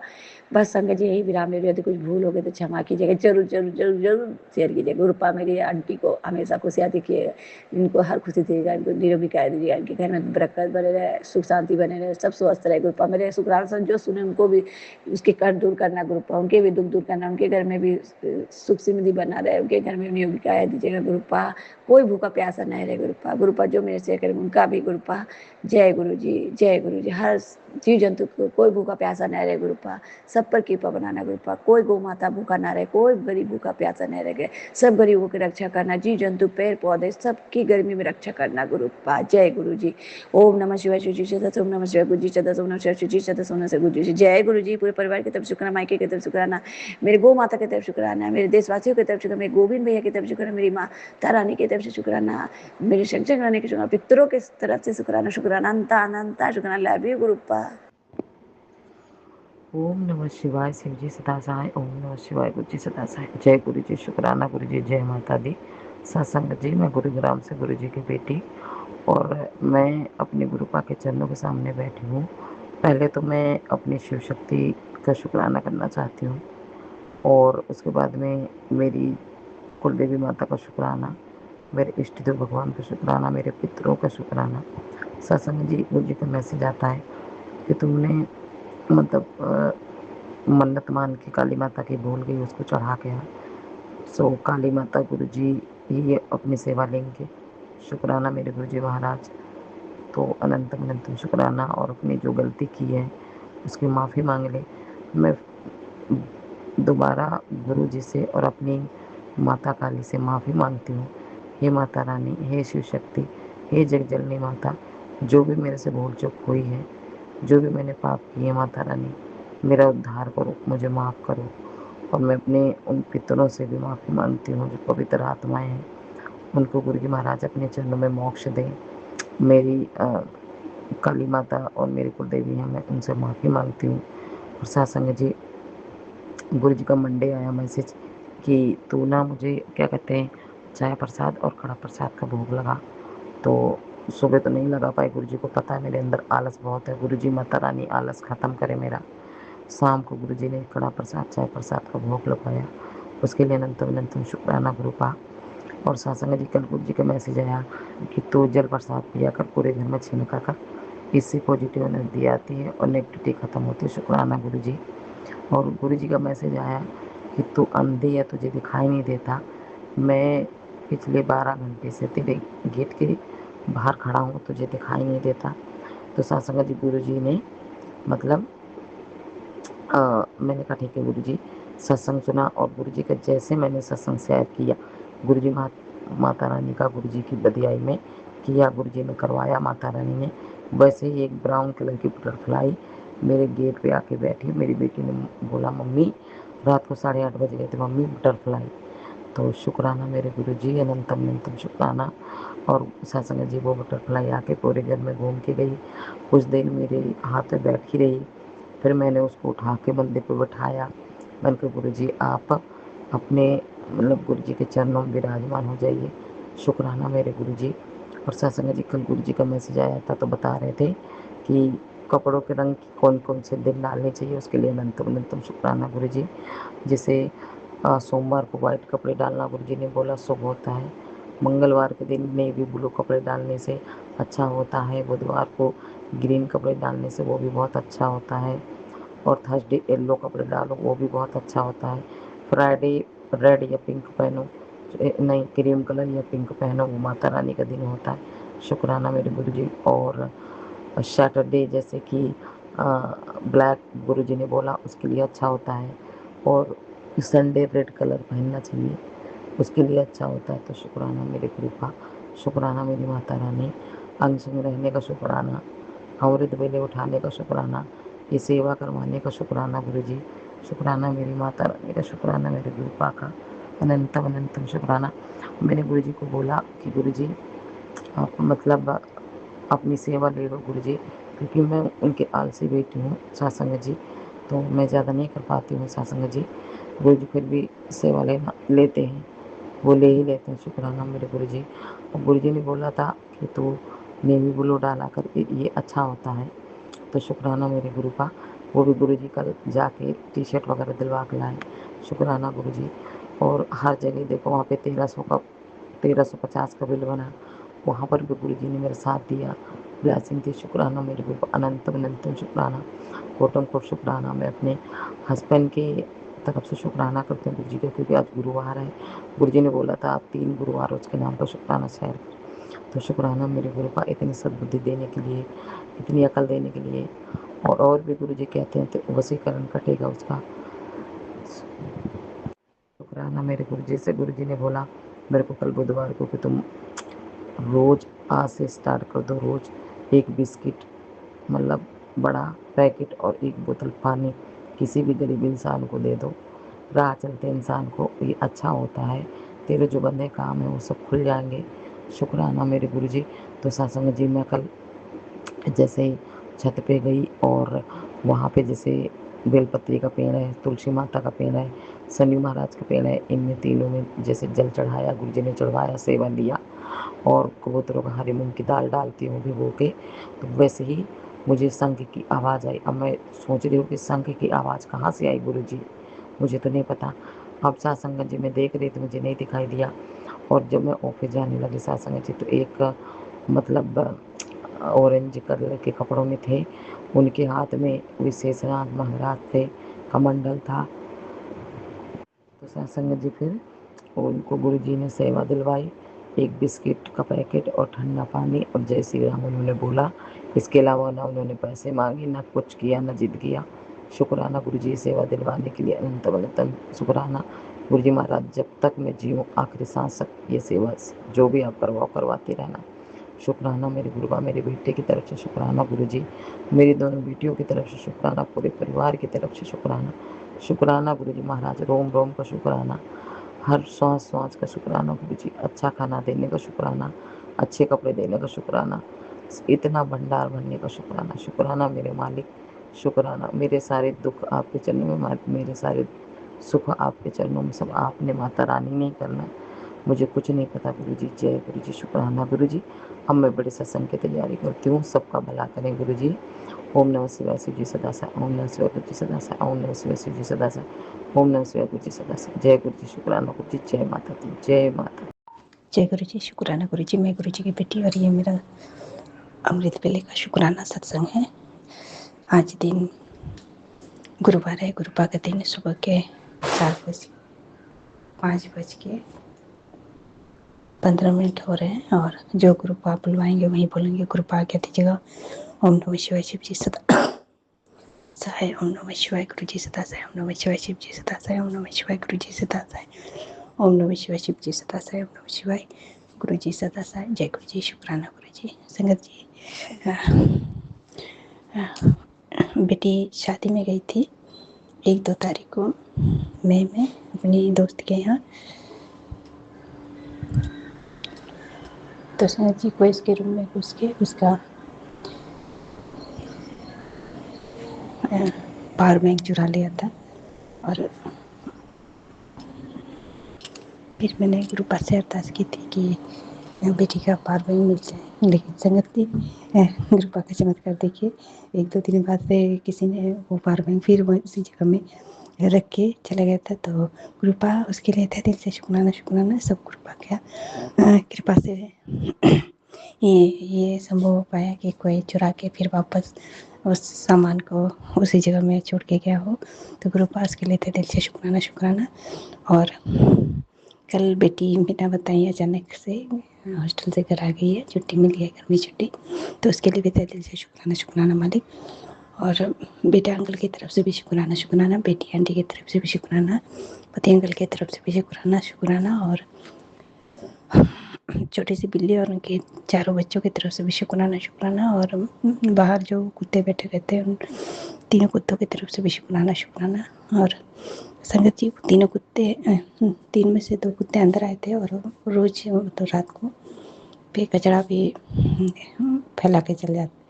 बस संगत जी, यही विराम ले रही हो, तो कुछ भूल हो गए तो क्षमा कीजिएगा, जरूर जरूर जरूर जरूर शेयर कीजिएगा। गुरुपा मेरी आंटी को हमेशा खुशियाँ दिखिएगा, इनको हर खुशी दीजिएगा, इनको निरोगी कह दीजिएगा, इनके घर में बरकत बने रहे, सुख शांति बने रहे, सब स्वस्थ रहे। गुरुपा मेरे शुक्रासन जो सुने उनको भी उसके कष्ट दूर करना, गुरुपा उनके भी दुख दूर करना, उनके घर में भी सुख समृद्धि बना रहे, उनके घर में निरोगी कह दीजिएगा। गुरुपा कोई भूखा प्यासा नहीं रहे। गुरुपा गुरुपा जो मेरे से करे उनका भी गुरुपा। जय गुरु जी, जय गुरु जी। हर जीव जंतु को कोई भूखा प्यासा नहीं रहे गुरुपा, सब पर कृपा बनाना गुरुपा। कोई गौ माता भूखा ना रहे, कोई गरीब भूखा प्यासा नहीं रहे, सब गरीबों की रक्षा करना, जीव जंतु पेड़ पौधे सबकी गर्मी में रक्षा करना गुरुपा। जय गुरु जी। ओम नमः शिवाय शुचि सदस्य, ओम नमः शिवाय गुरु जी सदस्य, ओम नमः शिवाय शुचि सदस्य, ओम नमः शिवाय गुरु जी। जय गुरु जी। पूरे परिवार की तरफ शुक्राना, मायके की तरफ शुक्राना, मेरे गौ माता की तरफ शुक्राना, मेरे देशवासियों की तरफ शुक्राना, मेरे गोविंद भैया की तरफ शुक्राना, मेरी माँ तारानी की तरफ से शुक्राना, मेरे शंकर रानी की शुक्राना, पितरों की तरफ से शुक्राना, शुक्राना अनंता अनंता शुक्राना। Love you गुरुपा। ओम नमः शिवाय शिव जी सदा सहाय, ओम नमः शिवाय गुरु जी सदा सहाय। जय गुरु जी, शुक्राना गुरु जी, जय माता दी। सत्संग जी, मैं गुरुग्राम से गुरु जी की बेटी, और मैं अपने गुरुपा के चरणों के सामने बैठी हूँ। पहले तो मैं अपनी शिव शक्ति का शुक्राना करना चाहती हूँ, और उसके बाद में मेरी कुल देवी माता का शुक्राना, मेरे इष्ट देव भगवान का शुक्राना, मेरे पितरों का शुक्राना। सत्संग जी, गुरु जी का मैसेज आता है कि तुमने मतलब मन्नत मान के काली माता की भूल गई, उसको चढ़ा के आ। सो काली माता गुरु जी ही अपनी सेवा लेंगे। शुक्राना मेरे गुरु जी महाराज। तो अनंतम अनंतम शुक्राना, और अपनी जो गलती की है उसकी माफ़ी मांग ले। मैं दोबारा गुरु जी से और अपनी माता काली से माफ़ी मांगती हूँ। हे माता रानी, हे शिव शक्ति, हे जगजननी माता, जो भी मेरे से भूल चूक हुई है, जो भी मैंने पाप किए, माता रानी मेरा उद्धार करो, मुझे माफ़ करो। और मैं अपने उन पितरों से भी माफ़ी मांगती हूँ जो पवित्र आत्माएं हैं, उनको गुरु जी महाराज अपने चरणों में मोक्ष दें। मेरी काली माता और मेरी कुल देवी हैं, मैं उनसे माफ़ी मांगती हूँ। और सत्संग जी, गुरु जी का मंडे आया मैसेज कि तू ना मुझे क्या कहते हैं, चाय प्रसाद और कड़ा प्रसाद का भोग लगा। तो सुबह तो नहीं लगा पाए, गुरु जी को पता है मेरे अंदर आलस बहुत है। गुरु जी माता रानी आलस ख़त्म करे मेरा। शाम को गुरु जी ने कड़ा प्रसाद चाय प्रसाद का भोग लगाया, उसके लिए अनंतम अनंतम शुक्राना गुरुपा। और सत्संग जी, कल गुरु जी का मैसेज आया कि तू जल प्रसाद पिया कर, पूरे घर में छिनका कर, इससे पॉजिटिव एनर्जी आती है और नेगेटिविटी ख़त्म होती है। शुक्राना गुरु जी। और गुरु जी का मैसेज आया कि तू अंधी है, तुझे दिखाई नहीं देता। मैं पिछले 12 घंटे से तेरे गेट के बाहर खड़ा हूँ, तुझे दिखाई नहीं देता। तो सत्संग जी, गुरु जी ने मतलब मैंने कहा ठीक है गुरु जी। सत्संग सुना, और गुरु जी का जैसे मैंने सत्संग शेयर किया, गुरु जी माता रानी का गुरु जी की बधियाई में किया, गुरु जी ने करवाया माता रानी ने। वैसे ही एक ब्राउन कलर की बटरफ्लाई मेरे गेट पे आके बैठी। मेरी बेटी ने बोला मम्मी, रात को 8:30 बज गए थे मम्मी, बटरफ्लाई। तो शुक्राना मेरे गुरु जी, अनंतम अनंतम शुक्राना। और सत्संग जी वो बटरफ्लाई आके पूरे घर में घूम के गई, कुछ देर मेरे हाथ में बैठी रही। फिर मैंने उसको उठा के मंदिर पे बैठाया। मैंने कहा गुरु जी आप अपने मतलब गुरु जी के चरणों में विराजमान हो जाइए। शुक्राना मेरे गुरु जी। और सत्संग जी कल गुरु जी का मैसेज आया था तो बता रहे थे कि कपड़ों के रंग कौन कौन से दिन डालने चाहिए, उसके लिए अनंतम अनंतम शुक्राना गुरु जी। जैसे सोमवार को वाइट कपड़े डालना गुरु जी ने बोला शुभ होता है। मंगलवार के दिन नेवी ब्लू कपड़े डालने से अच्छा होता है। बुधवार को ग्रीन कपड़े डालने से वो भी बहुत अच्छा होता है। और थर्सडे येलो कपड़े डालो, वो भी बहुत अच्छा होता है। फ्राइडे रेड या पिंक पहनो, नहीं क्रीम कलर या पिंक पहनो, वो माता रानी का दिन होता है। शुक्राना मेरे गुरु जी। और सैटरडे जैसे कि ब्लैक गुरु जी ने बोला उसके लिए अच्छा होता है। और संडे रेड कलर पहनना चाहिए, उसके लिए अच्छा होता है। तो शुक्राना मेरे गुरु का, शुक्राना मेरी माता रानी। अंग संग रहने का शुक्राना, अमृत वेले उठाने का शुक्राना, ये सेवा करवाने का शुक्राना गुरु जी। शुक्राना मेरी माता रानी का, शुक्राना मेरे गुरु पा का, अनंतम अनंतम शुक्राना। मैंने गुरु जी को बोला कि गुरु जी आप मतलब अपनी सेवा ले लो गुरु जी, क्योंकि मैं उनके आलसी बेटी हूँ सत्संग जी, तो मैं ज़्यादा नहीं कर पाती हूँ सत्संग जी। गुरु जी फिर भी सेवा लेते हैं, वो ले ही लेते हैं। शुक्राना मेरे गुरु जी। और गुरु जी ने बोला था कि तू नेवी ब्लू डाला कर, ये अच्छा होता है। तो शुक्राना मेरे गुरु का। वो भी गुरु जी कल जाके टी शर्ट वगैरह दिलवा के लाए। शुक्राना गुरु जी। और हर जगह देखो वहाँ पे 1350 का बिल बना, वहाँ पर भी गुरु जी ने मेरा साथ दिया, ब्लेसिंग थी। शुक्राना मेरे गुरु, अनंतम अनंतम शुक्राना, कोटम कोट शुक्राना। मैं अपने हस्बैंड के तरफ से शुक्राना करती हूँ गुरु जी का, क्योंकि आज गुरुवार है। गुरु जी ने बोला था आप 3 गुरुवार उसके नाम पर शुक्राना शेयर करें। तो शुक्राना मेरे गुरु का, इतनी सद्बुद्धि देने के लिए, इतनी अकल देने के लिए। और भी गुरु जी कहते हैं तो वसीकरण कटेगा उसका। शुक्राना मेरे गुरु जी से। गुरु जी ने बोला मेरे को कल बुधवार को कि तुम रोज़ आज से स्टार्ट कर दो, रोज़ एक बिस्किट मतलब बड़ा पैकेट और एक बोतल पानी किसी भी गरीब इंसान को दे दो, राह चलते इंसान को, ये अच्छा होता है। तेरे जो बंधे काम है वो सब खुल जाएंगे। शुक्राना मेरे गुरु जी। तो सत्संग जी मैं कल जैसे ही छत पे गई और वहाँ पे जैसे बेलपत्री का पेड़ है, तुलसी माता का पेड़ है, शनि महाराज का पेड़ है, इनमें तीनों में जैसे जल चढ़ाया, गुरु जी ने चढ़वाया, सेवा लिया। और कबूतरों का हरी मूंग की दाल डालती हूँ भिगो के, तो वैसे ही मुझे शंख की आवाज़ आई। अब मैं सोच रही हूँ कि शंख की आवाज़ कहाँ से आई गुरु जी, मुझे तो नहीं पता। अब सत्संग जी मैं देख रही थी, मुझे नहीं दिखाई दिया। और जब मैं ऑफिस जाने लगी सत्संग जी, तो एक मतलब ऑरेंज कलर के कपड़ों में थे, उनके हाथ में विशेषनाथ महाराज थे, कमंडल था। तो सत्संग जी फिर उनको गुरु जी ने सेवा दिलवाई, एक बिस्किट का पैकेट और ठंडा पानी और जय श्री राम उन्होंने बोला। इसके अलावा ना उन्होंने पैसे मांगे, ना कुछ किया, ना जिद किया। शुक्राना गुरु जी सेवा दिलवाने के लिए, अनंत अनंत शुक्राना। गुरु जी महाराज जब तक मैं जीऊँ आखिरी सांस तक ये सेवा जो भी आप करवाओ करवाते रहना। शुक्राना मेरे गुरु का, मेरे बेटे की तरफ से शुक्राना गुरु जी, मेरी दोनों बेटियों की तरफ से शुक्राना, पूरे परिवार की तरफ से शुक्राना। शुक्राना गुरु जी महाराज, रोम रोम का शुक्राना, हर श्वास श्वास का शुक्राना गुरु जी, अच्छा खाना देने का शुक्राना, अच्छे कपड़े देने का शुक्राना, इतना भंडार भरने का शुक्राना। शुक्राना मेरे मालिक, शुक्राना। मेरे सारे दुख आपके चरणों में, मेरे सारे सुख आपके चरणों में, सब आपने माता रानी ने करना, मुझे कुछ नहीं पता गुरु जी। जय गुरु जी, शुक्राना गुरु जी। अब मैं बड़े सत्संग की तैयारी करती हूँ, सबका भला करें गुरु जी। ओम नमः शिवाय शिव जी सदा सा, ओम नमः शिवाय गुरु जी सदा सा, ओम नमः शिवाय शिव जी सदा सा, ओम नमः शिवाय गुरु जी सदा सा। जय गुरु जी, शुक्राना गुरु जी। जय माता दी, जय माता। जय गुरु जी, शुक्राना गुरु जी। मैं गुरु जी की बेटी और ये मेरा अमृत वेले का शुक्राना सत्संग है। आज दिन गुरुवार है, गुरुपा का दिन। सुबह के 5:05 हो रहे हैं और जो गुरुपा बुलवाएंगे वहीं बोलेंगे। गुरुपा आज्ञा दीजिएगा। ओम नमः शिवाय शिव जी सदा सहाय, ओम नमः शिवाय गुरु जी सदा सहाय, ओम नमः शिवाय शिव जी सदा सहाय, ओम नमः शिवाय गुरु जी सदा सहाय, ओम नमः शिवाय। शिव जी सदा साई। ओम नमः शिवाय। गुरु जी सदा साई। जय गुरु जी। शुक्राना गुरु जी। संगत जी, बेटी शादी में गई थी 1-2 तारीख को मई में अपनी दोस्त के यहाँ। तो संगत जी को इसके रूम में घुस के उसका पावर बैंक चुरा लिया था। और फिर मैंने गुरु पास से अरदास की थी कि बेटी का पावर बैंक मिल जाए। लेकिन संगत जी, गुरु पा का चमत्कार देखिए, 1-2 दिन बाद से किसी ने वो पावर बैंक फिर वो उसी जगह में रख के चला गया था। तो कृपा उसके लिए तहे दिल से शुक्राना सब कृपा क्या कृपा से ये संभव हो पाया कि कोई चुरा के फिर वापस उस सामान को उसी जगह में छोड़ के गया हो। तो कृपा उसके लिए तहे दिल से शुक्राना। और कल बेटी बिना बताई अचानक से हॉस्टल से घर आ गई है, छुट्टी मिली है, गर्मी छुट्टी। तो उसके लिए भी तहे दिल से शुक्राना मालिक। और बेटा अंकल की तरफ से भी शुक्राना, बेटी आंटी की तरफ से भी शुक्राना, पति अंकल की तरफ से भी शुक्राना। और छोटी सी बिल्ली और उनके चारों बच्चों की तरफ से भी शुक्राना। और बाहर जो कुत्ते बैठे रहते हैं उन तीनों कुत्तों की तरफ से भी शुक्राना। और संगत जी, तीनों कुत्ते 3 में से 2 कुत्ते अंदर आए थे और रोज तो रात को पे कचरा भी फैला के चले जाते।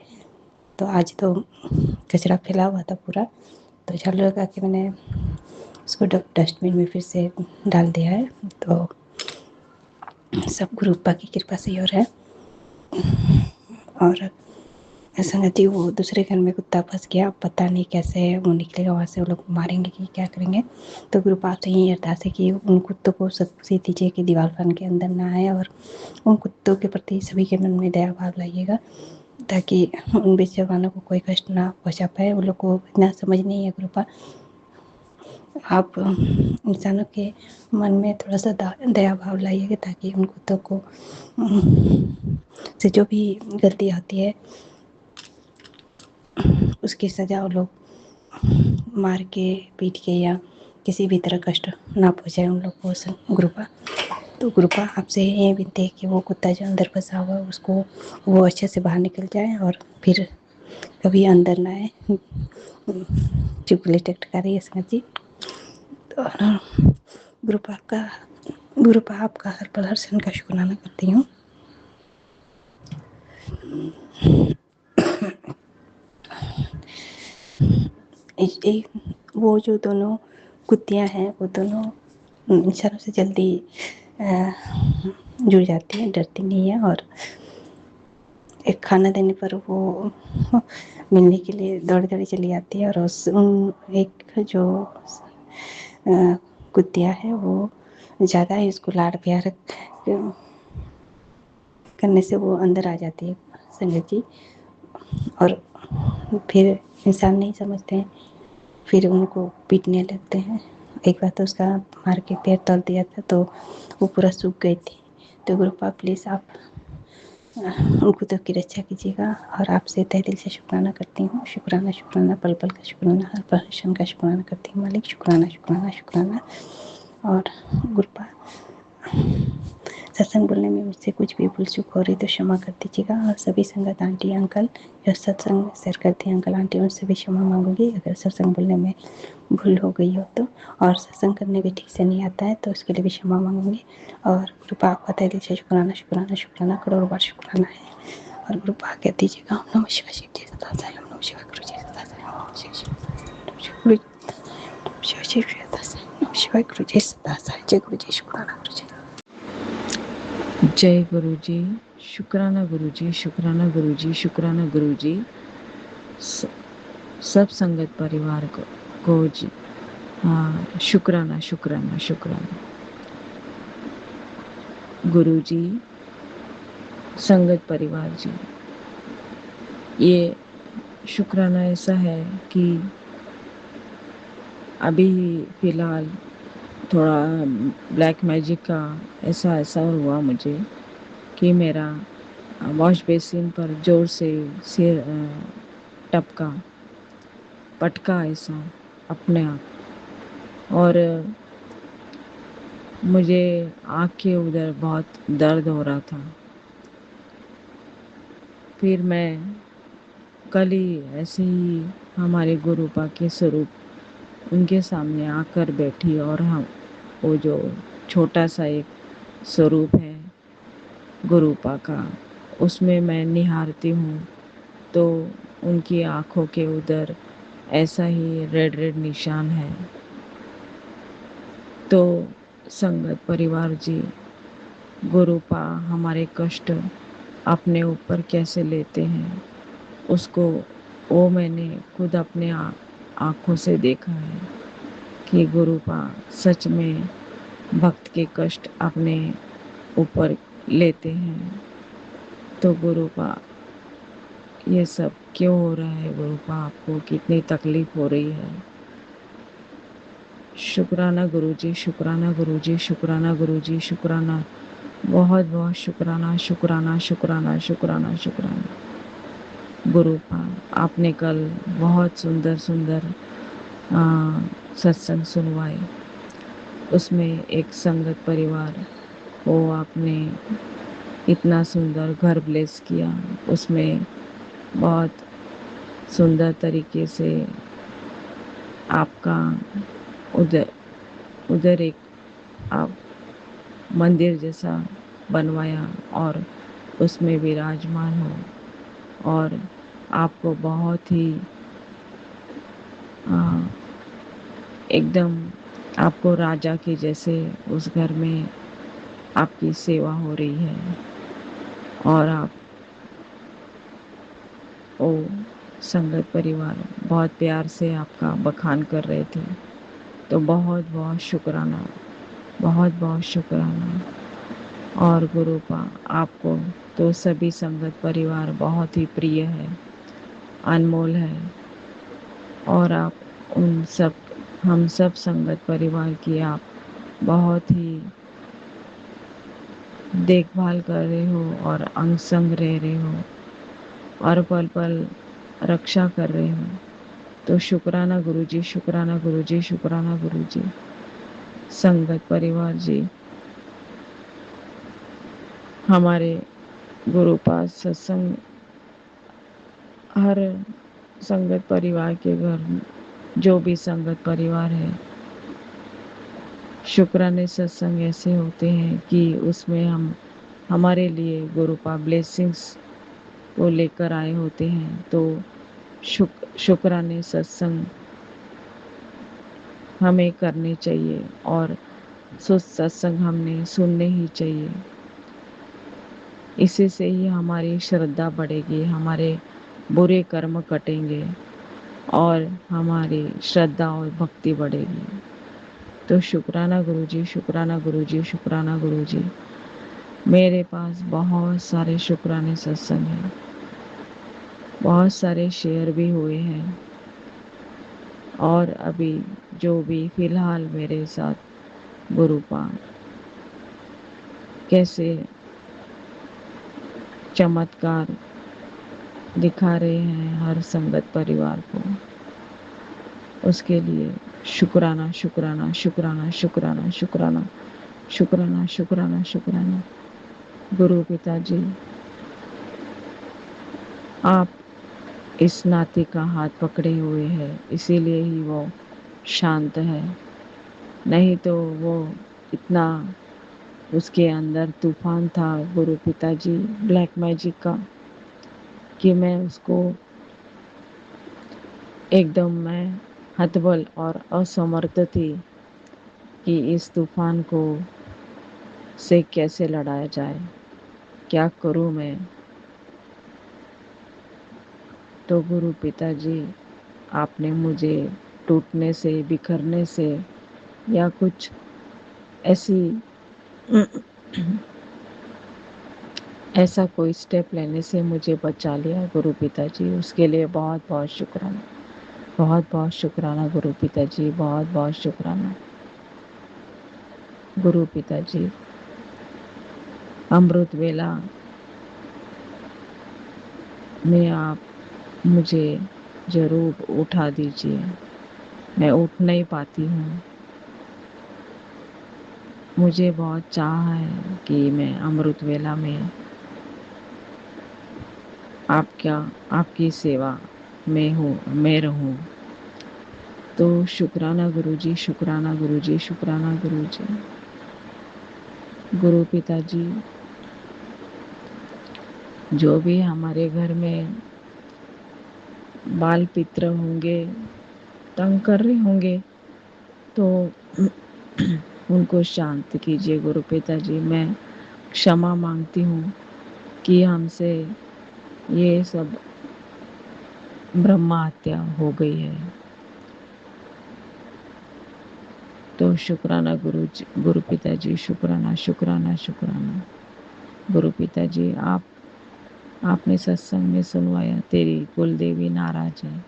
तो आज तो कचरा फैला हुआ था पूरा, तो झाड़ू लगा के मैंने उसको डस्टबिन में फिर से डाल दिया है। तो सब गुरुपा की कृपा से ही हो रहा है। और संगत जी, वो दूसरे घर में कुत्ता फंस गया, पता नहीं कैसे वो निकलेगा वहाँ से, वो लोग मारेंगे कि क्या करेंगे। तो गुरुपा आपसे यही अरदास है कि उन कुत्तों को सख्ती दीजिए कि दीवार फन के अंदर ना आए, और उन कुत्तों के प्रति सभी के मन में दया भाव लाइएगा ताकि उन बेचारों को कोई कष्ट ना पहुँचा पाए। उन लोग को इतना समझ नहीं है गुरुपा। आप इंसानों के मन में थोड़ा सा दया भाव लाइएगा ताकि उन कुत्तों को से जो भी गलती होती है उसकी सजा वो लोग मार के पीट के या किसी भी तरह कष्ट ना पहुँचाए उन लोग को गुरुपा। तो गुरुपा आपसे ये विनती है कि वो कुत्ता जो अंदर फंसा हुआ है उसको वो अच्छे से बाहर निकल जाए और फिर कभी अंदर ना आए। चुपली टकटका रही है संगत जी। तो गुरुपा आपका हर पल हर क्षण का शुक्राना करती हूँ। वो जो दोनों कुत्तियाँ हैं वो दोनों इंसानों से जल्दी जुड़ जाती हैं, डरती नहीं है। और एक खाना देने पर वो मिलने के लिए दौड़ी चली आती है। और एक जो कुत्तियाँ है वो ज़्यादा ही उसको लाड़ प्यार करने से वो अंदर आ जाती है संगत जी। और फिर इंसान नहीं समझते हैं, फिर उनको पीटने लगते हैं। एक बार तो उसका मार के पैर तोड़ दिया था तो वो पूरा सूख गई थी। तो गुरुपा प्लीज़ आप उनको तो की रक्षा कीजिएगा। और आपसे तहे दिल से शुक्राना करती हूँ। शुक्राना पल पल का शुक्राना, हर पल क्षण का शुक्राना करती हूँ मालिक। शुक्राना। और गुरुपा सत्संग बोलने में मुझसे कुछ भी भूल चूक हो रही तो क्षमा कर दीजिएगा। और सभी संगत आंटी अंकल जो सत्संग शेयर करते हैं अंकल आंटी उनसे भी क्षमा मांगूंगी अगर सत्संग बोलने में भूल हो गई हो तो। और सत्संग करने भी ठीक से नहीं आता है तो उसके लिए भी क्षमा मांगूंगी। और गुरुपा आपका तहे दिल से शुक्राना करोड़ बार शुक्राना है। और गुरुपा कह दीजिएगा ओम नमः शिवाय। शिव जी सदा साई। ओम नमः शिवाय। गुरु जी सदा साई। ओम नमः शिवाय। शिवाय गुरु जी सदा साई। जय गुरु जी। शुक्राना गुरु जी। जय गुरु जी। शुक्राना गुरु जी। शुक्राना गुरु जी। शुक्राना गुरु जी। सब संगत परिवार को जी शुक्राना गुरु जी, संगत परिवार जी। ये शुक्राना ऐसा है कि अभी फिलहाल थोड़ा ब्लैक मैजिक का ऐसा हुआ मुझे कि मेरा वॉश बेसिन पर जोर से सिर टपका, पटका ऐसा अपने आप। और मुझे आँख के उधर बहुत दर्द हो रहा था। फिर मैं कल ही ऐसे ही हमारे गुरुपा के स्वरूप उनके सामने आकर बैठी और हम वो जो छोटा सा एक स्वरूप है गुरुपा का, उसमें मैं निहारती हूँ तो उनकी आँखों के उधर ऐसा ही रेड रेड निशान है। तो संगत परिवार जी, गुरुपा हमारे कष्ट अपने ऊपर कैसे लेते हैं उसको वो मैंने खुद अपने आँखों से देखा है कि गुरुपा सच में भक्त के कष्ट अपने ऊपर लेते हैं। तो गुरुपा ये सब क्यों हो रहा है? गुरुपा आपको कितनी तकलीफ हो रही है? शुक्राना गुरुजी, शुक्राना गुरुजी, शुक्राना गुरुजी, शुक्राना, बहुत बहुत शुक्राना, शुक्राना शुक्राना शुक्राना शुक्राना। गुरुपा आपने कल बहुत सुंदर सुंदर सत्संग सुनवाए, उसमें एक संगत परिवार को आपने इतना सुंदर घर ब्लेस किया, उसमें बहुत सुंदर तरीके से आपका उधर उधर एक आप मंदिर जैसा बनवाया और उसमें विराजमान हो और आपको बहुत ही एकदम आपको राजा के जैसे उस घर में आपकी सेवा हो रही है और आप ओ संगत परिवार बहुत प्यार से आपका बखान कर रहे थे। तो बहुत बहुत शुक्राना, बहुत बहुत शुक्राना। और गुरुपा आपको तो सभी संगत परिवार बहुत ही प्रिय है, अनमोल है और आप उन सब हम सब संगत परिवार की आप बहुत ही देखभाल कर रहे हो और अंग संग रह रहे हो और पल पल रक्षा कर रहे हो। तो शुक्राना गुरुजी, शुक्राना गुरुजी, शुक्राना गुरुजी। संगत परिवार जी, हमारे गुरुपास सत्संग हर संगत परिवार के घर, जो भी संगत परिवार है, शुक्राने सत्संग ऐसे होते हैं कि उसमें हम हमारे लिए गुरुपा ब्लेसिंग्स को लेकर आए होते हैं। तो शुक्राने सत्संग हमें करने चाहिए और सत्संग हमने सुनने ही चाहिए। इसी से ही हमारी श्रद्धा बढ़ेगी, हमारे बुरे कर्म कटेंगे और हमारी श्रद्धा और भक्ति बढ़ेगी। तो शुक्राना गुरुजी, शुक्राना गुरुजी, शुक्राना गुरुजी। मेरे पास बहुत सारे शुक्राने सत्संग हैं, बहुत सारे शेयर भी हुए हैं और अभी जो भी फिलहाल मेरे साथ गुरुपा कैसे चमत्कार दिखा रहे हैं हर संगत परिवार को, उसके लिए शुक्राना शुक्राना शुक्राना शुक्राना शुक्राना शुक्राना शुक्राना शुक्राना। गुरु पिताजी, आप इस नाती का हाथ पकड़े हुए हैं, इसीलिए ही वो शांत है, नहीं तो वो इतना उसके अंदर तूफान था गुरु पिताजी ब्लैक मैजिक का कि मैं उसको एकदम मैं हतबल और असमर्थ थी कि इस तूफान को से कैसे लड़ाया जाए, क्या करूं मैं। तो गुरु पिताजी, आपने मुझे टूटने से, बिखरने से या कुछ ऐसी ऐसा कोई स्टेप लेने से मुझे बचा लिया गुरु पिताजी, उसके लिए बहुत बहुत शुक्राना, बहुत बहुत शुक्राना गुरु पिताजी, बहुत बहुत शुक्राना गुरु पिताजी। अमृत वेला में आप मुझे ज़रूर उठा दीजिए, मैं उठ नहीं पाती हूँ। मुझे बहुत चाह है कि मैं अमृत वेला में आपकी सेवा मैं रहूं। तो शुक्राना गुरुजी, शुक्राना गुरुजी, शुक्राना गुरुजी। गुरु पिताजी, जो भी हमारे घर में बाल पित्र होंगे, तंग कर रहे होंगे, तो उनको शांत कीजिए गुरु पिताजी। मैं क्षमा मांगती हूँ कि हमसे ये सब ब्रह्मा हत्या हो गई है। तो शुक्राना गुरु पिताजी, शुक्राना शुक्राना शुक्राना। गुरु पिताजी, आपने सत्संग में सुनवाया तेरी कुलदेवी नाराज है।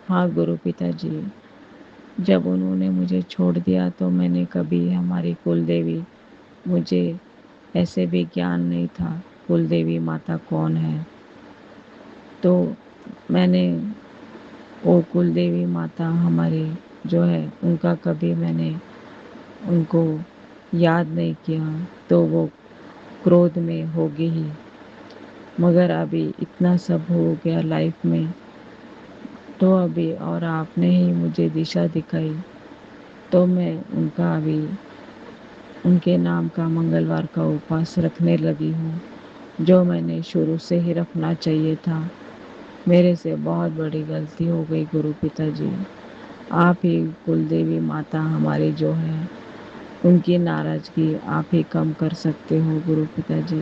हाँ गुरु पिताजी, जब उन्होंने मुझे छोड़ दिया तो मैंने कभी हमारी कुलदेवी, मुझे ऐसे भी ज्ञान नहीं था कुलदेवी माता कौन है। तो मैंने वो कुलदेवी माता हमारी जो है उनका कभी मैंने उनको याद नहीं किया, तो वो क्रोध में होगी ही। मगर अभी इतना सब हो गया लाइफ में, तो अभी और आपने ही मुझे दिशा दिखाई, तो मैं उनका अभी उनके नाम का मंगलवार का उपवास रखने लगी हूँ, जो मैंने शुरू से ही रखना चाहिए था। मेरे से बहुत बड़ी गलती हो गई गुरु पिताजी। आप ही कुलदेवी माता हमारी जो है उनकी नाराज़गी आप ही कम कर सकते हो गुरु पिताजी।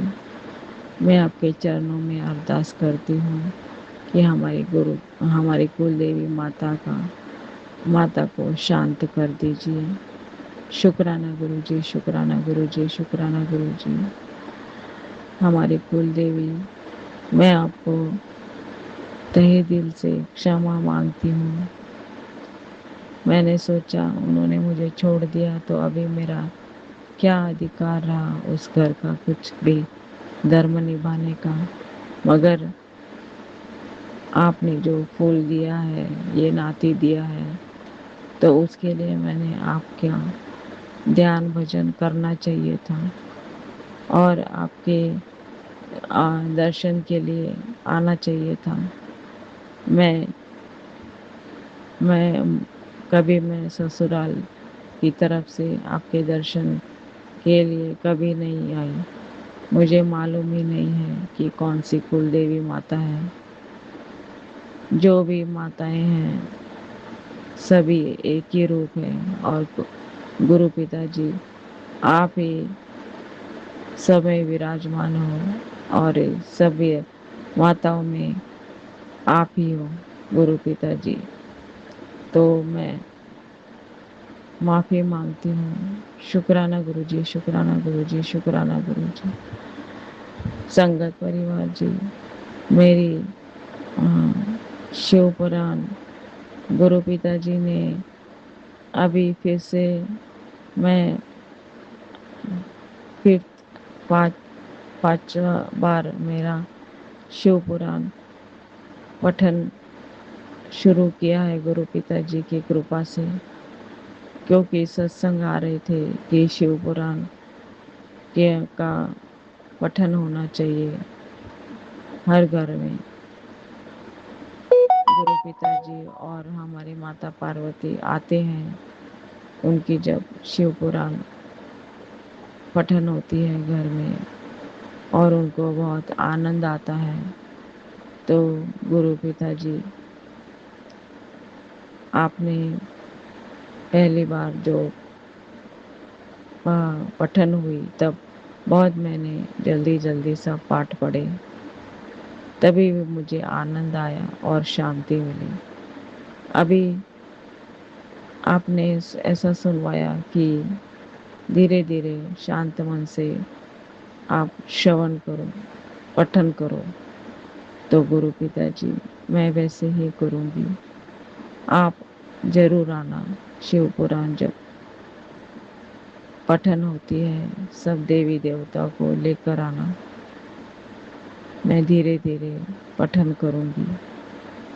मैं आपके चरणों में अरदास करती हूँ कि हमारी कुलदेवी माता को शांत कर दीजिए। शुक्राना गुरुजी, शुक्राना गुरुजी, शुक्राना गुरुजी। हमारी कुलदेवी, मैं आपको तहे दिल से क्षमा मांगती हूँ। मैंने सोचा उन्होंने मुझे छोड़ दिया तो अभी मेरा क्या अधिकार रहा उस घर का कुछ भी धर्म निभाने का। मगर आपने जो फूल दिया है, ये नाती दिया है, तो उसके लिए मैंने आपका ध्यान भजन करना चाहिए था और आपके दर्शन के लिए आना चाहिए था। मैं ससुराल की तरफ से आपके दर्शन के लिए कभी नहीं आई। मुझे मालूम ही नहीं है कि कौन सी कुलदेवी माता है। जो भी माताएं हैं सभी एक ही रूप है। और गुरु पिताजी, आप ही समय विराजमान हो और सभी माताओं में आप ही हो गुरु पिताजी। तो मैं माफ़ी मांगती हूँ। शुक्राना गुरुजी, शुक्राना गुरुजी, शुक्राना गुरुजी। संगत परिवार जी, मेरी शिव पुराण गुरु पिताजी ने अभी फिर से मैं फिर पांचवा बार मेरा शिव पुराण पठन शुरू किया है गुरु पिताजी की कृपा से, क्योंकि सत्संग आ रहे थे कि शिव पुराण का पठन होना चाहिए हर घर में। गुरु पिताजी और हमारी माता पार्वती आते हैं, उनकी जब शिव पुराण पठन होती है घर में और उनको बहुत आनंद आता है, तो गुरु पिताजी आपने पहली बार जो पठन हुई तब बहुत मैंने जल्दी जल्दी सब पाठ पढ़े, तभी भी मुझे आनंद आया और शांति मिली। अभी आपने ऐसा सुनवाया कि धीरे धीरे शांत मन से आप श्रवण करो, पठन करो। तो गुरु पिताजी, मैं वैसे ही करूँगी। आप जरूर आना, शिव पुराण जब पठन होती है सब देवी देवता को लेकर आना। मैं धीरे धीरे पठन करूँगी।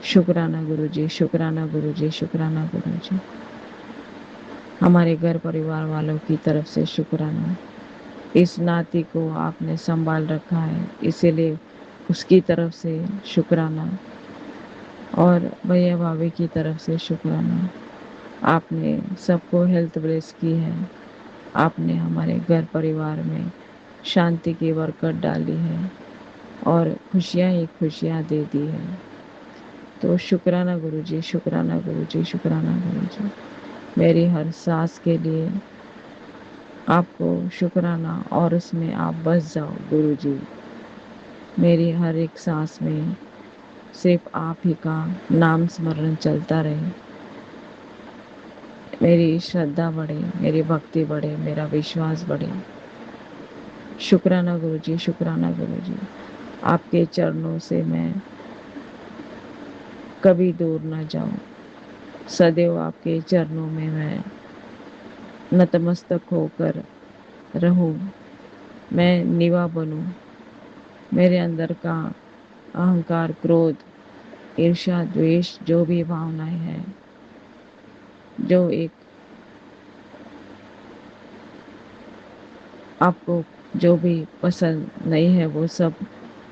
शुक्राना गुरुजी, शुक्राना गुरुजी, शुक्राना गुरुजी। हमारे घर परिवार वालों की तरफ से शुक्राना। इस नाती को आपने संभाल रखा है, इसीलिए उसकी तरफ से शुक्राना। और भैया भाभी की तरफ से शुक्राना। आपने सबको हेल्थ ब्लेस की है। आपने हमारे घर परिवार में शांति की बरकत डाली है और खुशियाँ ही खुशियाँ दे दी है। तो शुक्राना गुरुजी, शुक्राना गुरुजी, शुक्राना गुरुजी। मेरी हर सांस के लिए आपको शुक्राना और उसमें आप बस जाओ गुरुजी। मेरी हर एक सांस में सिर्फ आप ही का नाम स्मरण चलता रहे। मेरी श्रद्धा बढ़े, मेरी भक्ति बढ़े, मेरा विश्वास बढ़े। शुक्राना गुरुजी, शुक्राना गुरुजी। आपके चरणों से मैं कभी दूर न जाऊं। सदैव आपके चरणों में मैं नतमस्तक होकर रहूं। मैं निवा बनूं। मेरे अंदर का अहंकार, क्रोध, ईर्ष्या, द्वेष जो भी भावनाएं हैं, जो एक आपको जो भी पसंद नहीं है, वो सब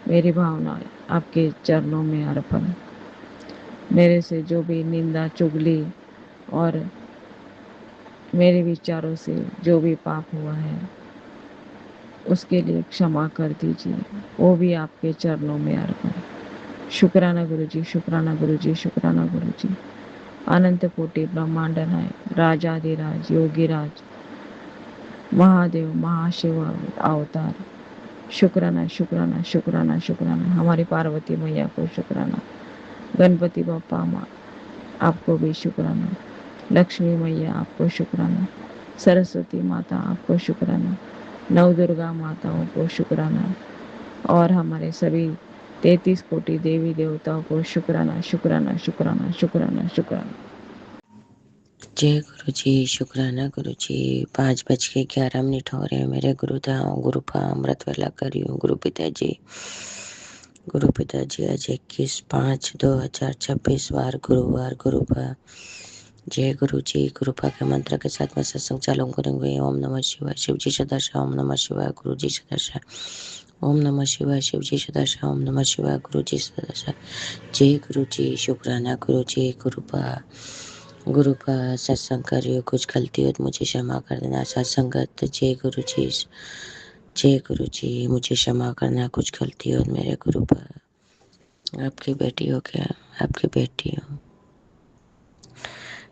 मेरी भावनाएं आपके चरणों में अर्पण। मेरे से जो भी निंदा, चुगली और मेरे विचारों से जो भी पाप हुआ है, उसके लिए क्षमा कर दीजिए। वो भी आपके चरणों में अर्पण। शुक्राना गुरुजी, शुक्राना गुरुजी, शुक्राना गुरुजी। अनंत कोटि ब्रह्मांड नायक, राजाधिराज, योगीराज, महादेव, महाशिव अवतार, शुक्राना, शुक्राना, शुक्राना, शुक्राना। हमारी पार्वती मैया को शुक्राना। गणपति बप्पा माँ आपको भी शुक्राना। लक्ष्मी मैया आपको शुक्राना। सरस्वती माता आपको शुक्राना। नवदुर्गा माताओं को शुक्राना। और हमारे सभी 33 कोटि देवी देवताओं को शुक्राना, शुक्राना, शुक्राना, शुक्राना, शुक्राना। जय गुरु जी, शुक्राना गुरु जी। 5:11 हो रहे हैं। मेरे गुरुधाम गुरुपा अमृत वेला करियो गुरु पिताजी आज 21/5/2026 वार गुरुवार गुरुपा। जय गुरु जी। गुरुपा के मंत्र के साथ मैं सत्संग चालू करेंगे। ओम नमः शिवाय, शिव जी सदाशा। ओम नमः शिवाय, गुरु जी सदाशा। ओम नमः शिवाय, शिव जी सदाशा। ओम नमः शिवाय, गुरु जी सदाशा। जय गुरु जी, शुक्राना गुरु जी। गुरुपा सत्संग करियो, कुछ गलती हो तो मुझे क्षमा कर देना। सत्संगत जय गुरु जी, जय गुरु जी, मुझे क्षमा करना, कुछ गलती हो तो मेरे गुरुपा। आपकी बेटी हो क्या? आपकी बेटी हो।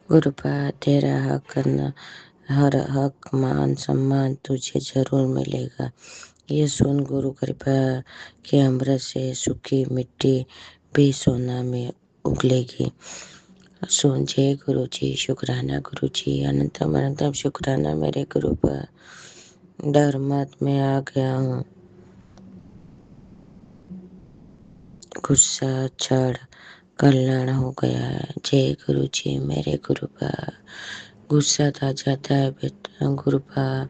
गुरुपा तेरा हर हक मान सम्मान तुझे जरूर मिलेगा। ये सुन गुरु कृपा के अमृत से सूखी मिट्टी भी सोना में उगलेगी। सुन जय गुरु जी, शुक्राना गुरु जी। अनंतम अनंतम शुक्राना मेरे गुरु पर। डर मत, मैं आ गया हूँ। गुस्सा चढ़ कल्याण हो गया है। जय गुरु जी, मेरे गुरु पर। गुस्सा आ जाता है बेटा गुरु पर।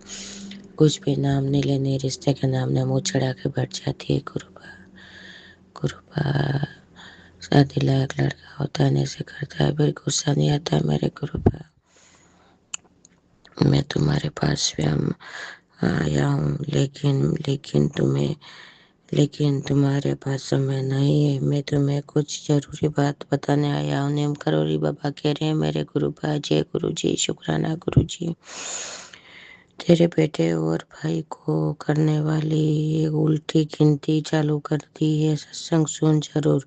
कुछ भी नाम नहीं लेने, रिश्ते के नाम ने मुँह चढ़ा के बैठ जाती है गुरु पर। शादी लायक लड़का होता है, ऐसे करता है, फिर गुस्सा नहीं आता है मेरे गुरु पर। मैं तुम्हारे पास स्वयं आया हूँ, लेकिन तुम्हारे पास समय नहीं है। मैं तुम्हें कुछ जरूरी बात बताने आया हूँ। नेम करोरी बाबा कह रहे हैं मेरे गुरु पर। जय गुरु जी, शुक्राना गुरु जी। तेरे बेटे और भाई को करने वाली एक उल्टी गिनती चालू कर दी है। सत्संग सुन जरूर।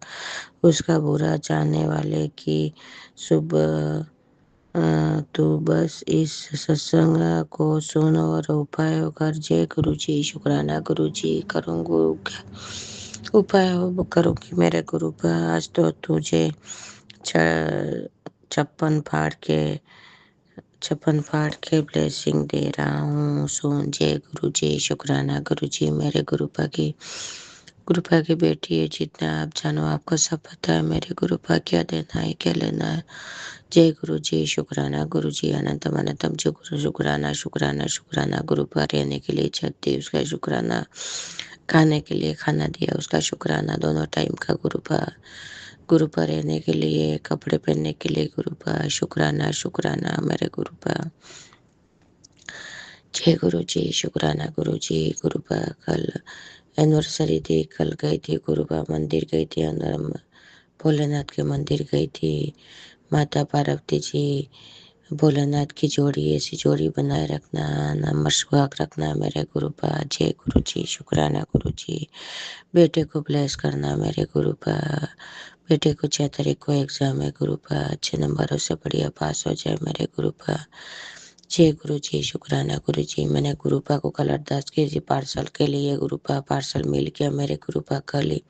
उसका बुरा चाहने वाले की सुबह तो बस इस सत्संग को सुन और उपाय कर। जय गुरु जी, शुक्राना गुरु जी। करूँगा उपाय करूँगी मेरे गुरु पर। आज तो तुझे छप्पन फाड़ के ब्लेसिंग दे रहा हूँ। सुन जय गुरु जी, शुक्राना गुरु जी। मेरे गुरुपा की बेटी है। जितना आप जानो आपको सब पता है मेरे गुरुपा, क्या देना है क्या लेना है। जय गुरु जी, शुक्राना गुरु जी। अनंतम अनंतम शुक्राना शुक्राना शुक्राना। गुरुपा रहने के लिए छत दी, उसका शुक्राना। खाने के लिए खाना दिया, उसका शुक्राना। दोनों टाइम का गुरुपा। गुरुपा रहने के लिए, कपड़े पहनने के लिए गुरुपा, शुक्राना शुक्राना मेरे गुरुपा। जय गुरु जी, शुक्राना गुरु जी। गुरुपा कल एनिवर्सरी थी, कल गई थी गुरुपा मंदिर गई थी, अंदर भोलेनाथ के मंदिर गई थी। माता पार्वती जी भोलेनाथ की जोड़ी ऐसी जोड़ी बनाए रखना, नमः सुहाग रखना मेरे गुरुपा। जय गुरु जी, शुक्राना गुरु जी। बेटे को ब्लेस करना मेरे गुरुपा। बेटे को 6 तारीख को एग्जाम है गुरुपा, अच्छे नंबरों से बढ़िया पास हो जाए मेरे गुरुपा। जय गुरु जी, शुक्राना गुरु जी। मैंने गुरुपा को कल अरदास की थी पार्सल के लिए गुरुपा, पार्सल मिल गया मेरे गुरुपा। कल ही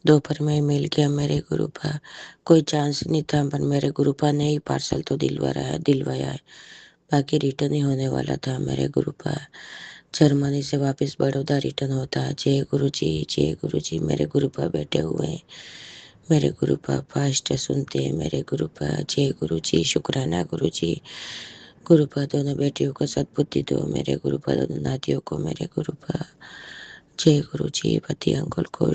दोपहर में मिल गया मेरे गुरुपा। कोई चांस नहीं था पर मेरे गुरुपा ने ही पार्सल तो दिलवाया है, बाकी रिटर्न ही होने वाला था मेरे गुरुपा। जर्मनी से वापस बड़ौदा रिटर्न होता है। जय गुरु जी, जय गुरु जी। मेरे गुरुपा बैठे हुए हैं, मेरे गुरुपा फास्ट सुनते हैं मेरे गुरुपा। जय गुरु जी, शुक्राना गुरु जी। गुरुपा दोनों बेटियों को सद्बुद्धि दो मेरे गुरुपा, दोनों नातियों को मेरे गुरुपा। जय गुरु जी, पति अंकुल को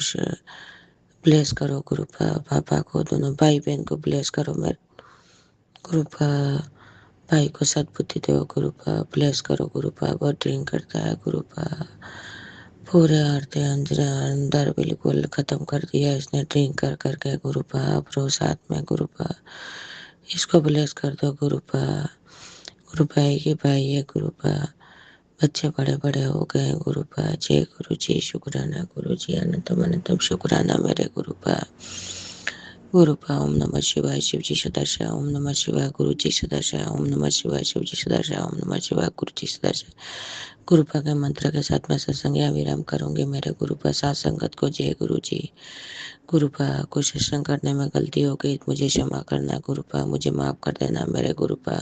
ब्लेस करो गुरुपा, पापा को, दोनों भाई बहन को ब्लेस करो मेरे गुरुपा। भाई को सद्बुद्धि दो गुरुपा, ब्लेस करो गुरुपा। बहुत ड्रिंक करता है गुरुपा, पूरे औरतें अंदर बिल्कुल खत्म कर दिया इसने ड्रिंक कर करके गुरुपा। प्रो साथ में गुरुपा, इसको ब्लेस कर दो गुरुपा। गुरुपा एक ही भाई है गुरुपा, बच्चे बड़े बड़े हो गए गुरुपा। जय गुरु जी, शुक्राना गुरु जी। अनंतम अनंतम शुक्राना मेरे गुरुपा। गुरुपा ओम नमः शिवाय, शिव जी सदाशिव ओम नमः शिवाय, गुरु जी सदाशिव ओम नमः शिवाय, शिव जी सदाशिव ओम नमः शिवाय, गुरु जी सदाशिव। गुरुपा के मंत्र के साथ मैं सत्संग या विराम करूंगी मेरे गुरुपा। साथ संगत को जय गुरु जी। गुरुपा कुछ सत्संग करने में गलती हो गई, मुझे क्षमा करना गुरुपा, मुझे माफ कर देना मेरे गुरुपा।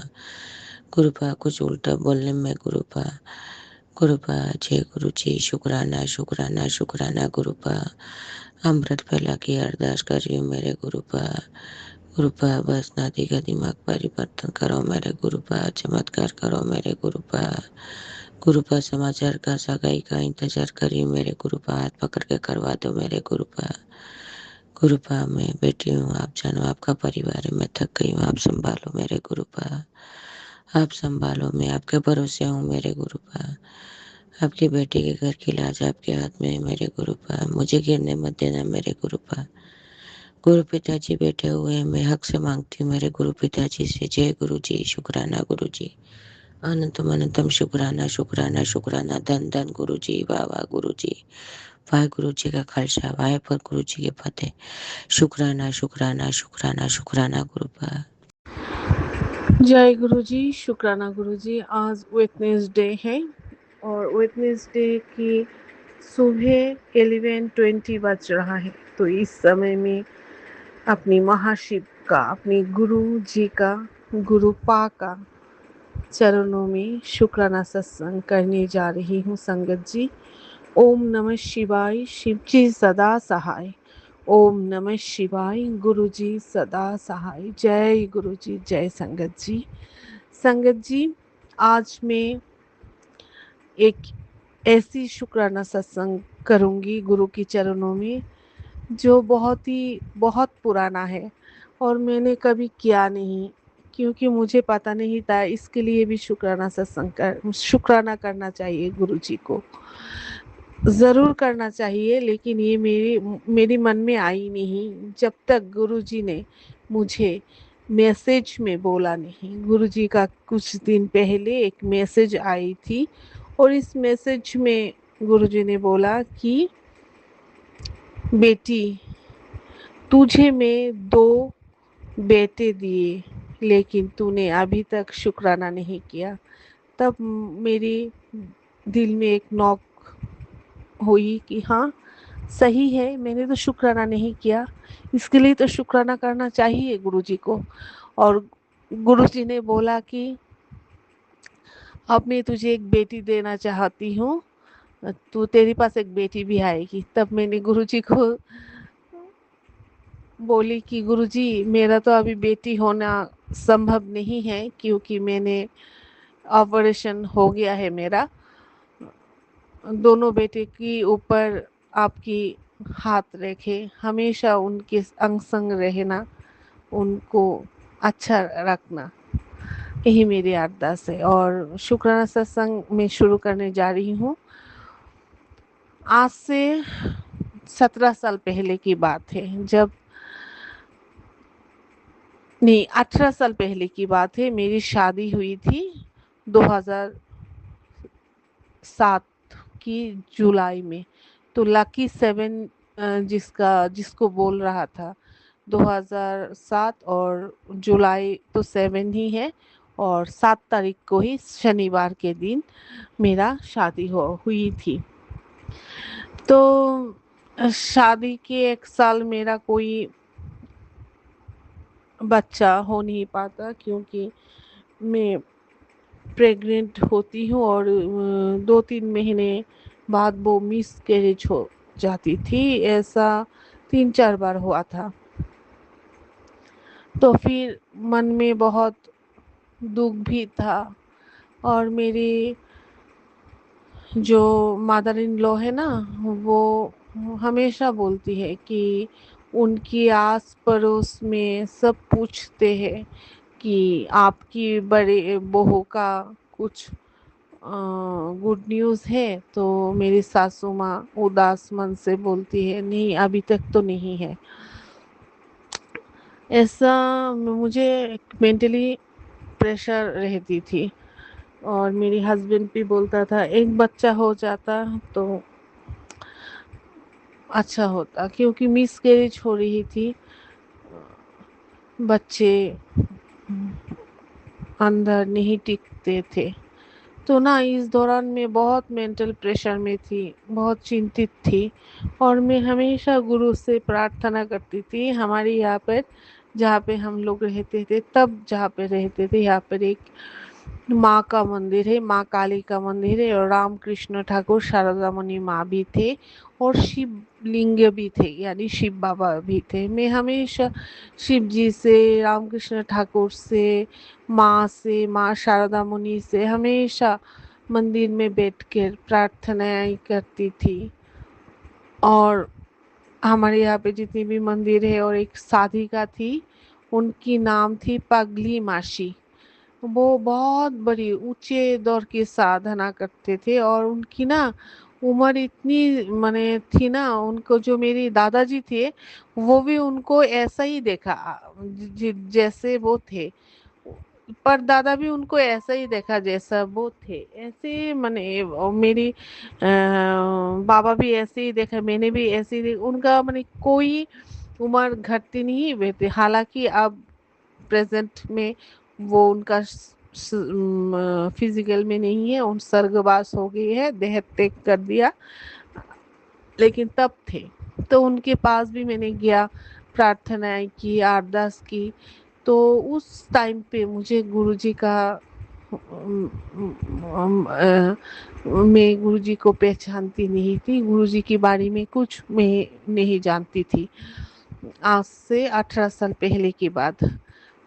गुरुपा कुछ उल्टा बोलने में गुरुपा। गुरुपा जय गुरु जी, शुक्राना शुक्राना शुक्राना गुरुपा। अमृत फैला की अरदास कर रही हूँ मेरे गुरुपा। गुरुपा बस नाती का दिमाग परिवर्तन करो मेरे गुरुपा, चमत्कार करो मेरे गुरुपा। गुरुपा समाचार का सगाई का इंतजार करी मेरे गुरुपा, हाथ पकड़ के करवा दो मेरे गुरुपा। गुरुपा मैं बेटी हूँ, आप जानो आपका परिवार है, मैं थक गई हूँ, आप संभालो मेरे गुरुपा। आप संभालो, मैं आपके भरोसे हूँ मेरे गुरुपा। आपकी बेटी के घर की लाज आपके हाथ में है मेरे गुरुपा, मुझे गिरने मत देना मेरे गुरुपा। गुरु पिताजी बैठे हुए हैं, मैं हक से मांगती हूँ मेरे गुरु पिताजी से। जय गुरु जी, शुक्राना गुरु जी। अनंतम अनंतम शुक्राना शुक्राना शुक्राना। धन धन गुरु जी, वाह वाह गुरु जी। वाहे गुरु जी का खालसा, वाहे पर गुरु जी के फतेह। शुक्राना शुक्राना शुक्राना शुक्राना गुरुपा। जय गुरु जी, शुक्राना गुरु जी। आज वेडनेसडे है और वेडनेसडे की सुबह 11:20 बज रहा है। तो इस समय में अपनी महाशिव का, अपनी गुरु जी का, गुरुपा का चरणों में शुक्राना सत्संग करने जा रही हूँ संगत जी। ओम नमः शिवाय, शिव जी सदा सहाय। ओम नमः शिवाय, गुरु जी सदा सहाय। जय गुरु जी, जय संगत जी। संगत जी, आज मैं एक ऐसी शुक्राना सत्संग करूंगी गुरु के चरणों में जो बहुत पुराना है और मैंने कभी किया नहीं, क्योंकि मुझे पता नहीं था। इसके लिए भी शुक्राना करना चाहिए गुरु जी को, ज़रूर करना चाहिए, लेकिन ये मेरी मन में आई नहीं जब तक गुरु जी ने मुझे मैसेज में बोला नहीं। गुरु जी का कुछ दिन पहले एक मैसेज आई थी और इस मैसेज में गुरु जी ने बोला कि बेटी, तुझे मैं 2 बेटे दिए लेकिन तूने अभी तक शुक्राना नहीं किया। तब मेरे दिल में एक नॉक हुई कि हाँ सही है, मैंने तो शुक्राना नहीं किया, इसके लिए तो शुक्राना करना चाहिए गुरु जी को। और गुरु जी ने बोला कि अब मैं तुझे एक बेटी देना चाहती हूँ, तो तेरे पास एक बेटी भी आएगी। तब मैंने गुरु जी को बोली कि गुरु जी, मेरा तो अभी बेटी होना संभव नहीं है, क्योंकि मैंने ऑपरेशन हो गया है मेरा। दोनों बेटे के ऊपर आपकी हाथ रखे, हमेशा उनके अंग संग रहना, उनको अच्छा रखना, यही मेरी अरदास है। और शुक्राना सत्संग में शुरू करने जा रही हूँ। आज से 17 साल पहले की बात है, जब नहीं 18 साल पहले की बात है, मेरी शादी हुई थी 2007 की जुलाई में। तो लकी 7 जिसको बोल रहा था 2007, और जुलाई तो 7 ही है, और 7 तारीख को ही शनिवार के दिन मेरा शादी हुई थी। तो शादी के 1 साल मेरा कोई बच्चा हो नहीं पाता, क्योंकि मैं प्रेग्नेंट होती हूँ और 2-3 महीने बाद वो मिसकैरेज हो जाती थी। ऐसा 3-4 बार हुआ था। तो फिर मन में बहुत दुख भी था, और मेरी जो मदर इन लॉ है ना, वो हमेशा बोलती है कि उनकी आस पड़ोस में सब पूछते हैं कि आपकी बड़े बहू का कुछ गुड न्यूज़ है। तो मेरी सासू माँ उदास मन से बोलती है, नहीं अभी तक तो नहीं है। ऐसा मुझे मेंटली प्रेशर रहती थी, और मेरी हस्बैंड भी बोलता था एक बच्चा हो जाता तो अच्छा होता, क्योंकि मिसकैरेज हो रही थी, बच्चे अंदर नहीं टिकते थे। तो ना इस दौरान मैं बहुत मेंटल प्रेशर में थी, बहुत चिंतित थी, और मैं हमेशा गुरु से प्रार्थना करती थी। हमारे यहाँ पर जहाँ पे हम लोग रहते थे, तब जहाँ पे रहते थे, यहाँ पर एक माँ का मंदिर है, माँ काली का मंदिर है, और रामकृष्ण ठाकुर शारदा मुनि माँ भी थे, और शिवलिंग भी थे, यानी शिव बाबा भी थे। मैं हमेशा शिव जी से, रामकृष्ण ठाकुर से, माँ से, माँ शारदा मुनि से हमेशा मंदिर में बैठकर प्रार्थनाएं करती थी। और हमारे यहाँ पे जितनी भी मंदिर है, और एक साधिका थी, उनकी नाम थी पगली मासी। वो बहुत बड़ी ऊंचे दौर की साधना करते थे, और उनकी ना उम्र इतनी माने थी ना, उनको जो मेरी दादाजी थे वो भी उनको ऐसा ही देखा जैसे वो थे, पर दादा भी उनको ऐसा ही देखा जैसा वो थे। ऐसे माने और मेरी बाबा भी ऐसे ही देखा, मैंने भी ऐसे ही उनका माने कोई उम्र घटती नहीं हुई थी। हालांकि अब प्रेजेंट में वो उनका फिजिकल में नहीं है, उन स्वर्गवास हो गई है, देह त्याग कर दिया, लेकिन तब थे। तो उनके पास भी मैंने गया, प्रार्थनाएं की, अरदास की। तो उस टाइम पे मुझे गुरुजी का मैं गुरुजी को पहचानती नहीं थी, गुरुजी के बारे में कुछ मैं नहीं जानती थी। आज से 18 साल पहले की बात।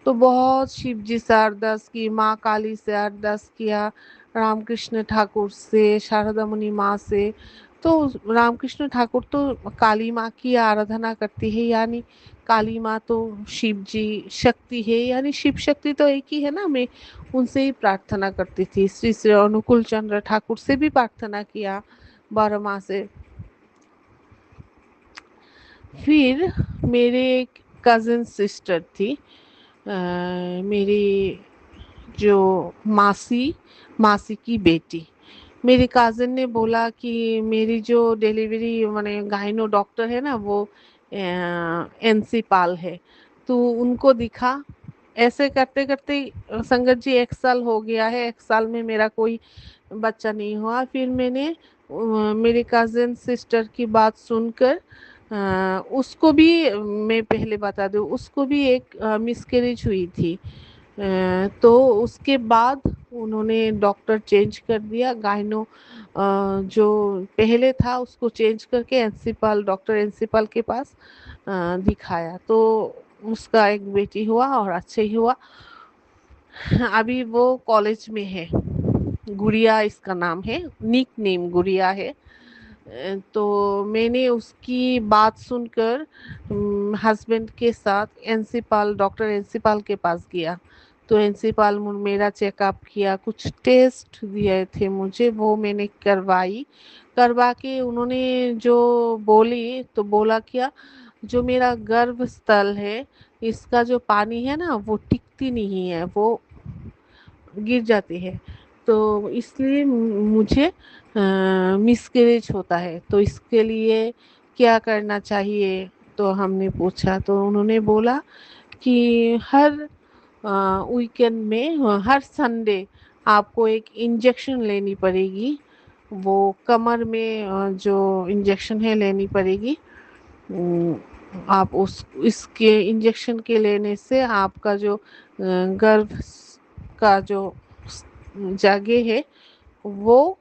तो बहुत शिव जी से अरदास की, माँ काली से अरदास किया, रामकृष्ण ठाकुर से, शारदा मुनि माँ से। तो रामकृष्ण ठाकुर तो काली माँ की आराधना करती है, यानी काली माँ तो शिव जी शक्ति है, यानी शिव शक्ति तो एक ही है ना। मैं उनसे ही प्रार्थना करती थी। श्री श्री अनुकूल चंद्र ठाकुर से भी प्रार्थना किया 12 माह से। फिर मेरे एक कज़न सिस्टर थी, मेरी जो मासी की बेटी। मेरे काज़न ने बोला कि मेरी जो डिलीवरी माने गाइनो डॉक्टर है ना, वो एनसी पाल है, तो उनको दिखा। ऐसे करते करते संगत जी 1 साल हो गया है, 1 साल में मेरा कोई बच्चा नहीं हुआ। फिर मैंने मेरे कज़न सिस्टर की बात सुनकर उसको भी मैं पहले बता दूँ, उसको भी एक मिसकैरेज हुई थी। तो उसके बाद उन्होंने डॉक्टर चेंज कर दिया, गाइनो जो पहले था उसको चेंज करके एनसीपाल, डॉक्टर एनसीपाल के पास दिखाया। तो उसका एक बेटी हुआ, और अच्छा ही हुआ। अभी वो कॉलेज में है, गुड़िया इसका नाम है, निक नेम गुड़िया है। तो मैंने उसकी बात सुनकर हस्बैंड के साथ डॉक्टर एनसीपाल के पास गया। तो एनसीपाल मेरा चेकअप किया, कुछ टेस्ट दिए थे मुझे, वो मैंने करवा के उन्होंने जो बोला क्या, जो मेरा गर्भस्थल है इसका जो पानी है ना वो टिकती नहीं है, वो गिर जाती है, तो इसलिए मुझे मिसकैरेज होता है, तो इसके लिए क्या करना चाहिए। तो हमने पूछा तो उन्होंने बोला कि हर वीकेंड में हर संडे आपको एक इंजेक्शन लेनी पड़ेगी, वो कमर में जो इंजेक्शन है लेनी पड़ेगी। आप इसके इंजेक्शन के लेने से आपका जो गर्भ का जो जगह है वो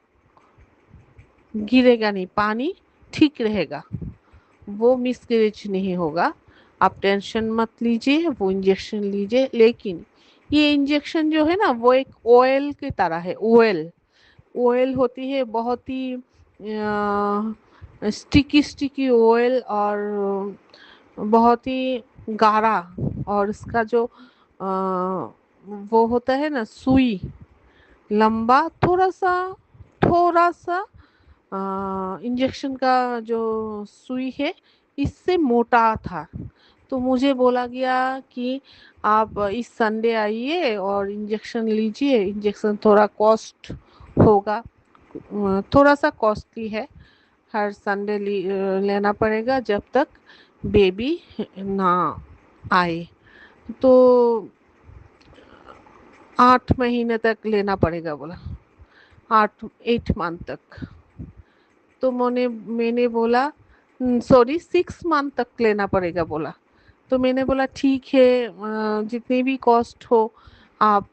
गिरेगा नहीं, पानी ठीक रहेगा, वो मिसकैरेज नहीं होगा। आप टेंशन मत लीजिए, वो इंजेक्शन लीजिए। लेकिन ये इंजेक्शन जो है ना वो एक ऑयल की तरह है, ऑयल होती है, बहुत ही स्टिकी ऑयल, और बहुत ही गाढ़ा, और इसका जो वो होता है ना सुई, लंबा थोड़ा सा इंजेक्शन का जो सुई है इससे मोटा था। तो मुझे बोला गया कि आप इस संडे आइए और इंजेक्शन लीजिए, इंजेक्शन थोड़ा कॉस्ट होगा, थोड़ा सा कॉस्टली है, हर संडे लेना पड़ेगा जब तक बेबी ना आए, तो 8 महीने तक लेना पड़ेगा बोला, 8 मंथ तक। तो मैंने बोला सॉरी 6 मंथ तक लेना पड़ेगा बोला। तो मैंने बोला ठीक है, जितनी भी कॉस्ट हो आप,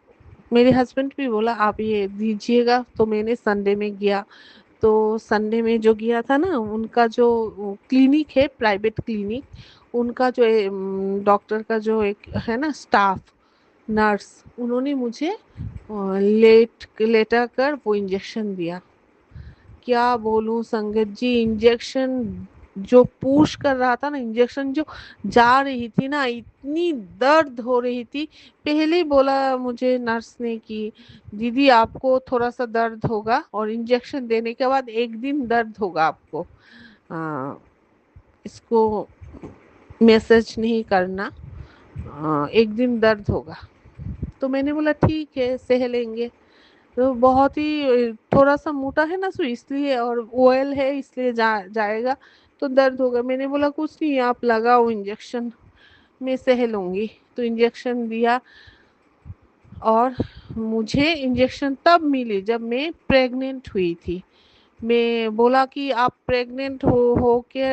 मेरे हस्बैंड भी बोला आप ये दीजिएगा। तो मैंने संडे में गया, तो संडे में जो गया था ना, उनका जो क्लिनिक है, प्राइवेट क्लिनिक, उनका जो डॉक्टर का जो एक है ना स्टाफ, नर्स, उन्होंने मुझे लेटा कर वो इंजेक्शन दिया। क्या बोलूं संगत जी, इंजेक्शन जो पुश कर रहा था ना, इंजेक्शन जो जा रही थी ना, इतनी दर्द हो रही थी। पहले बोला मुझे नर्स ने कि दीदी आपको थोड़ा सा दर्द होगा, और इंजेक्शन देने के बाद 1 दिन दर्द होगा आपको, इसको मैसेज नहीं करना, 1 दिन दर्द होगा। तो मैंने बोला ठीक है सह लेंगे। तो बहुत ही थोड़ा सा मोटा है ना सुई, इसलिए, और ऑयल है इसलिए जाएगा तो दर्द होगा। मैंने बोला कुछ नहीं, आप लगाओ इंजेक्शन, मैं सह लूँगी। तो इंजेक्शन दिया, और मुझे इंजेक्शन तब मिली जब मैं प्रेग्नेंट हुई थी। मैं बोला कि आप प्रेग्नेंट हो के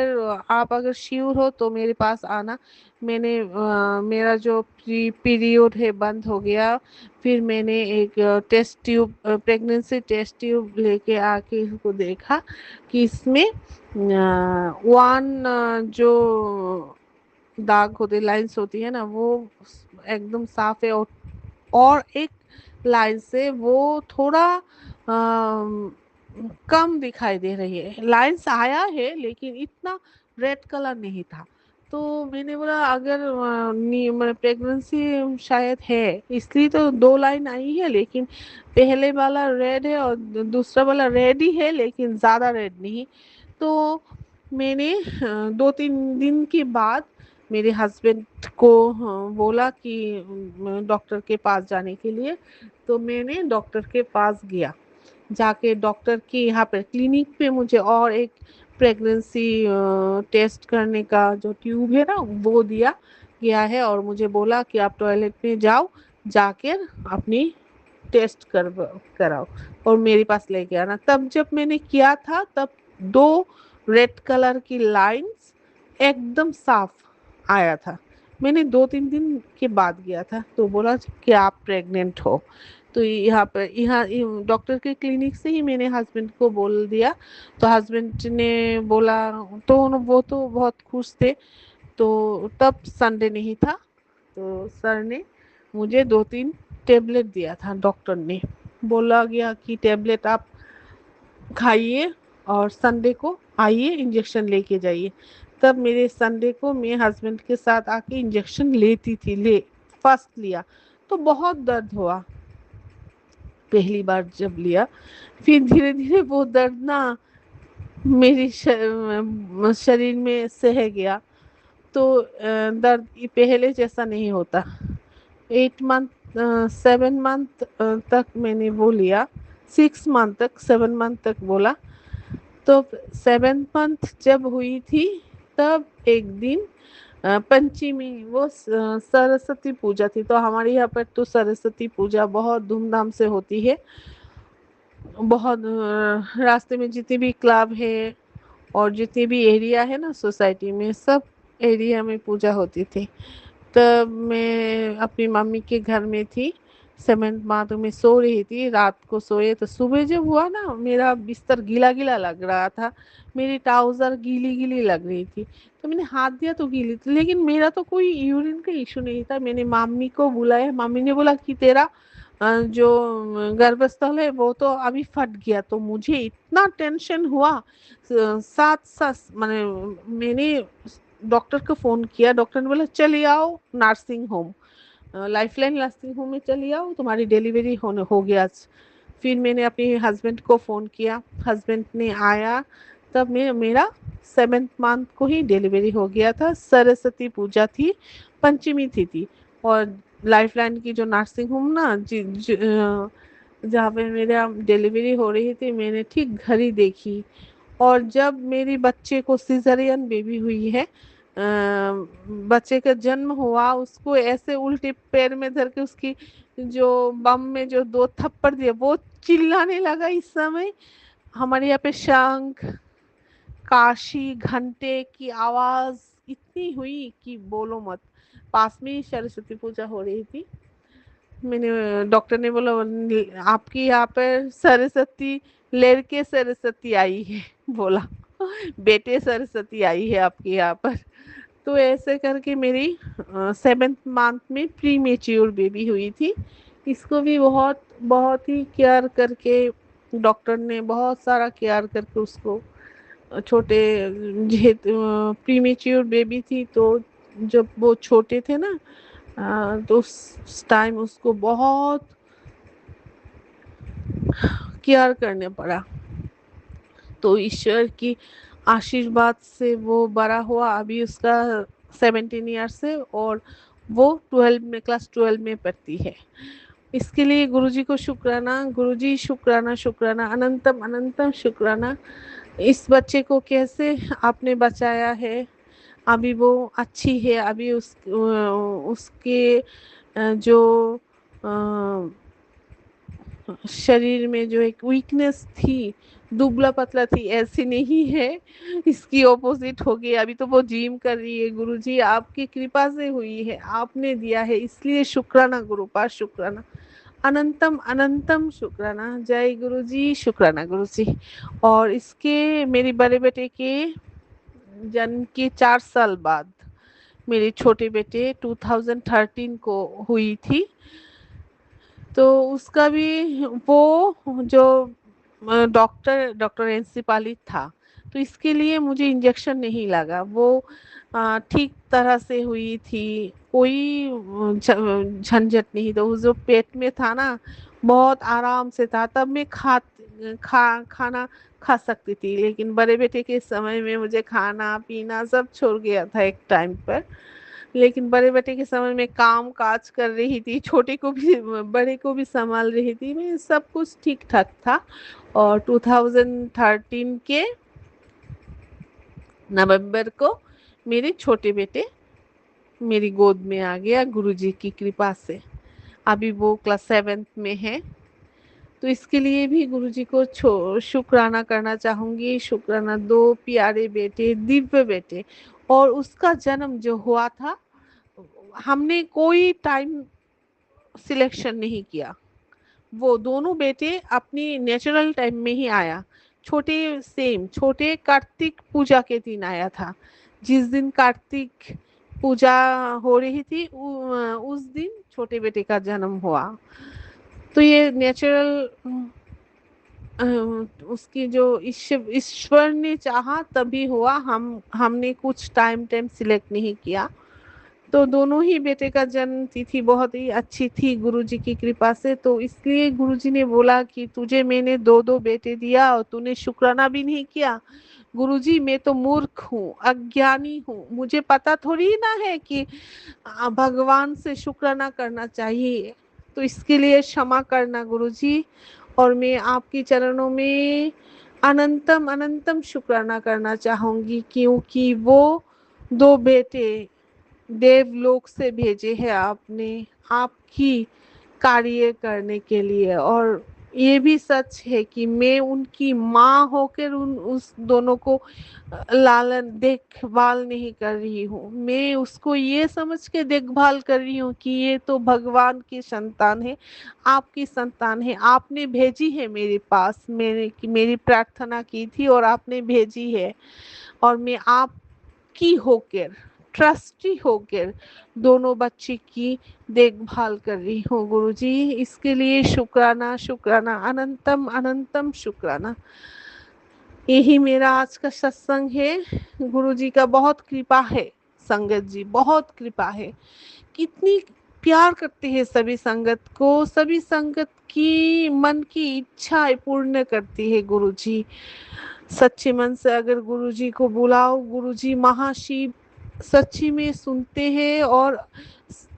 आप अगर श्योर हो तो मेरे पास आना। मेरा जो पीरियड है बंद हो गया, फिर मैंने एक test tube, pregnancy test tube लेके आके इसको देखा कि इसमें 1 जो दाग होते, लाइंस होती है ना, वो एकदम साफ है, और एक लाइन से वो थोड़ा कम दिखाई दे रही है। लाइंस आया है लेकिन इतना रेड कलर नहीं था। तो मैंने बोला अगर प्रेगनेंसी शायद है, इसलिए तो 2 लाइन आई है, लेकिन पहले वाला रेड है और दूसरा वाला रेड ही है लेकिन ज़्यादा रेड नहीं। तो मैंने 2-3 दिन के बाद मेरे हस्बैंड को बोला कि डॉक्टर के पास जाने के लिए। तो मैंने डॉक्टर के पास गया, जाके डॉक्टर के यहाँ पर क्लिनिक पे मुझे और एक प्रेगनेंसी टेस्ट करने का जो ट्यूब है ना वो दिया गया है, और मुझे बोला कि आप टॉयलेट में जाओ, जाकर अपनी टेस्ट कराओ, और मेरे पास लेके आना। तब जब मैंने किया था तब 2 रेड कलर की लाइंस एकदम साफ आया था। मैंने 2-3 दिन के बाद गया था, तो बोला कि आप प्रेग्नेंट हो। तो यहाँ डॉक्टर के क्लिनिक से ही मैंने हस्बैंड को बोल दिया। तो हस्बैंड ने बोला, तो वो तो बहुत खुश थे। तो तब संडे नहीं था, तो सर ने मुझे 2-3 टेबलेट दिया था, डॉक्टर ने बोला गया कि टेबलेट आप खाइए और संडे को आइए इंजेक्शन लेके जाइए। तब मेरे संडे को मैं हस्बैंड के साथ आके इंजेक्शन लेती थी, फर्स्ट लिया तो बहुत दर्द हुआ पहली बार जब लिया। फिर धीरे धीरे वो दर्द ना मेरी शरीर में सह गया, तो दर्द पहले जैसा नहीं होता। 8 मंथ 7 मंथ तक मैंने वो लिया, 6 मंथ तक 7 मंथ तक बोला। तो 7 मंथ जब हुई थी तब एक दिन पंचमी, वो सरस्वती पूजा थी। तो हमारे यहाँ पर तो सरस्वती पूजा बहुत धूमधाम से होती है। बहुत रास्ते में जितने भी क्लब है और जितने भी एरिया है ना सोसाइटी में, सब एरिया में पूजा होती थी। तब मैं अपनी मम्मी के घर में थी, 7th मंथ में सो रही थी। रात को सोए तो सुबह जब हुआ ना, मेरा बिस्तर गीला गीला लग रहा था, मेरी ट्राउज़र गीली गीली लग रही थी। तो मैंने हाथ दिया तो गीली थी, लेकिन मेरा तो कोई यूरिन का इशू नहीं था। मैंने मम्मी को बुलाया, मम्मी ने बोला कि तेरा जो गर्भस्थल है वो तो अभी फट गया। तो मुझे इतना टेंशन हुआ, साथ साथ मैंने डॉक्टर को फ़ोन किया। डॉक्टर ने बोला चले आओ nursing home, lifeline nursing home में चली आओ, तुम्हारी डिलीवरी हो गया आज। फिर मैंने अपने हस्बैंड को फ़ोन किया, हस्बैंड ने आया। तब मेरा 7th मंथ को ही डिलीवरी हो गया था। सरस्वती पूजा थी, पंचमी थी। और लाइफलाइन की जो नर्सिंग होम ना जहाँ पे मेरा डिलीवरी हो रही थी, मैंने ठीक घड़ी देखी। और जब मेरी बच्चे को सिज़ेरियन बेबी हुई है, बच्चे का जन्म हुआ, उसको ऐसे उल्टे पैर में धर के उसकी जो बम में जो 2 थप्पड़ दिए, वो चिल्लाने लगा। इस समय हमारे यहाँ पे शंख, काशी, घंटे की आवाज़ इतनी हुई कि बोलो मत। पास में ही सरस्वती पूजा हो रही थी। मैंने डॉक्टर ने बोला आपके यहाँ पर सरस्वती, लड़के सरस्वती आई है बोला, बेटे सरस्वती आई है आपके यहाँ पर। तो ऐसे करके मेरी 7th मंथ में प्री मेच्योर बेबी हुई थी। इसको भी बहुत बहुत ही केयर करके, डॉक्टर ने बहुत सारा केयर करके उसको छोटे, जेहेतु प्री मेच्योर बेबी थी तो जब वो छोटे थे ना, तो उस टाइम उसको बहुत केयर करने पड़ा। तो ईश्वर की आशीर्वाद से वो बड़ा हुआ। अभी उसका 17 ईयर्स है और वो 12 में, क्लास 12 में पढ़ती है। इसके लिए गुरुजी को शुक्राना, गुरुजी शुक्राना शुक्राना, अनंतम अनंतम शुक्राना। इस बच्चे को कैसे आपने बचाया है, अभी वो अच्छी है। अभी उसके जो शरीर में जो एक वीकनेस थी, दुबला पतला थी, ऐसी नहीं है, इसकी ऑपोजिट हो गई। अभी तो वो जिम कर रही है। गुरुजी आपकी कृपा से हुई है, आपने दिया है, इसलिए शुक्राना गुरुपा, शुक्राना, अनंतम अनंतम शुक्राना। जय गुरुजी, शुक्राना गुरुजी। और इसके मेरे बड़े बेटे के जन्म के 4 साल बाद मेरे छोटे बेटे 2013 को हुई थी। तो उसका भी वो जो डॉक्टर एनसी पालित था, तो इसके लिए मुझे इंजेक्शन नहीं लगा। वो ठीक तरह से हुई थी, कोई झंझट नहीं। तो वो जो पेट में था ना, बहुत आराम से था। तब मैं खाना खा सकती थी। लेकिन बड़े बेटे के समय में मुझे खाना पीना सब छोड़ गया था एक टाइम पर। लेकिन बड़े बेटे के समय में काम काज कर रही थी, छोटे को भी बड़े को भी संभाल रही थी मैं, सब कुछ ठीक ठाक था। और 2013 के नवंबर को मेरे छोटे बेटे मेरी गोद में आ गया गुरुजी की कृपा से। अभी वो क्लास 7th में है। तो इसके लिए भी गुरुजी को शुक्राना करना चाहूँगी। शुक्राना, 2 प्यारे बेटे, दिव्य बेटे। और उसका जन्म जो हुआ था, हमने कोई टाइम सिलेक्शन नहीं किया। वो दोनों बेटे अपनी नेचुरल टाइम में ही आया। छोटे कार्तिक पूजा के दिन आया था। जिस दिन कार्तिक पूजा हो रही थी उस दिन छोटे बेटे का जन्म हुआ। तो ये नेचुरल उसकी जो ईश्वर ने चाहा तभी हुआ। हमने कुछ टाइम सिलेक्ट नहीं किया। तो दोनों ही बेटे का जन्म तिथि बहुत ही अच्छी थी गुरुजी की कृपा से। तो इसलिए गुरुजी ने बोला कि तुझे मैंने दो दो बेटे दिया और तूने शुक्राना भी नहीं किया। गुरुजी मैं तो मूर्ख हूँ, अज्ञानी हूँ, मुझे पता थोड़ी ना है कि भगवान से शुक्राना करना चाहिए। तो इसके लिए क्षमा करना गुरुजी। और मैं आपके चरणों में अनंतम अनंतम शुक्राना करना चाहूँगी, क्योंकि वो दो बेटे देवलोक से भेजे हैं आपने आपकी कार्य करने के लिए। और ये भी सच है कि मैं उनकी माँ होकर उस दोनों को लालन देखभाल नहीं कर रही हूँ। मैं उसको ये समझ के देखभाल कर रही हूँ कि ये तो भगवान की संतान है, आपकी संतान है, आपने भेजी है मेरे पास। मेरी प्रार्थना की थी और आपने भेजी है। और मैं आपकी होकर, ट्रस्टी होकर दोनों बच्चे की देखभाल कर रही हूँ गुरुजी। इसके लिए शुक्राना शुक्राना, अनंतम अनंतम शुक्राना। यही मेरा आज का सत्संग है। गुरुजी का बहुत कृपा है, संगत जी बहुत कृपा है। कितनी प्यार करते हैं सभी संगत को, सभी संगत की मन की इच्छा पूर्ण करती है गुरुजी। सच्चे मन से अगर गुरुजी को बुलाओ, गुरुजी महाशिव सच्ची में सुनते हैं और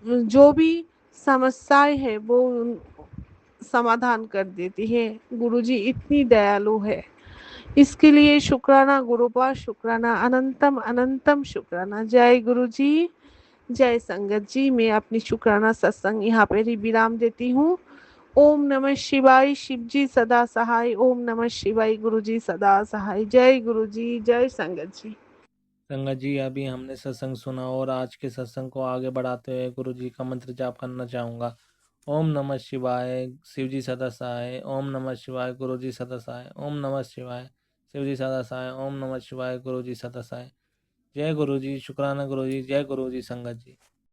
जो भी समस्याएं है वो समाधान कर देती है। गुरुजी इतनी दयालु है। इसके लिए शुक्राना गुरुपा, शुक्राना अनंतम अनंतम शुक्राना। जय गुरुजी, जय संगत जी। मैं अपनी शुक्राना सत्संग यहाँ पर ही विराम देती हूँ। ओम नमः शिवाय, शिव जी सदा सहाय। ओम नमः शिवाय, गुरु जी सदा सहाय। जय गुरु जी, जय संगत जी। संगत जी, अभी हमने सत्संग सुना और आज के सत्संग को आगे बढ़ाते हुए गुरु जी का मंत्र जाप करना चाहूँगा। ओम नमः शिवाय, शिव जी सदा सहाय। ओम नमः शिवाय, गुरु जी सदा सहाय। ओम नमः शिवाय, शिव जी सदा सहाय। ओम नमः शिवाय, गुरु जी सदा सहाय। जय गुरु जी, शुक्राना गुरु जी, जय गुरु जी संगत जी।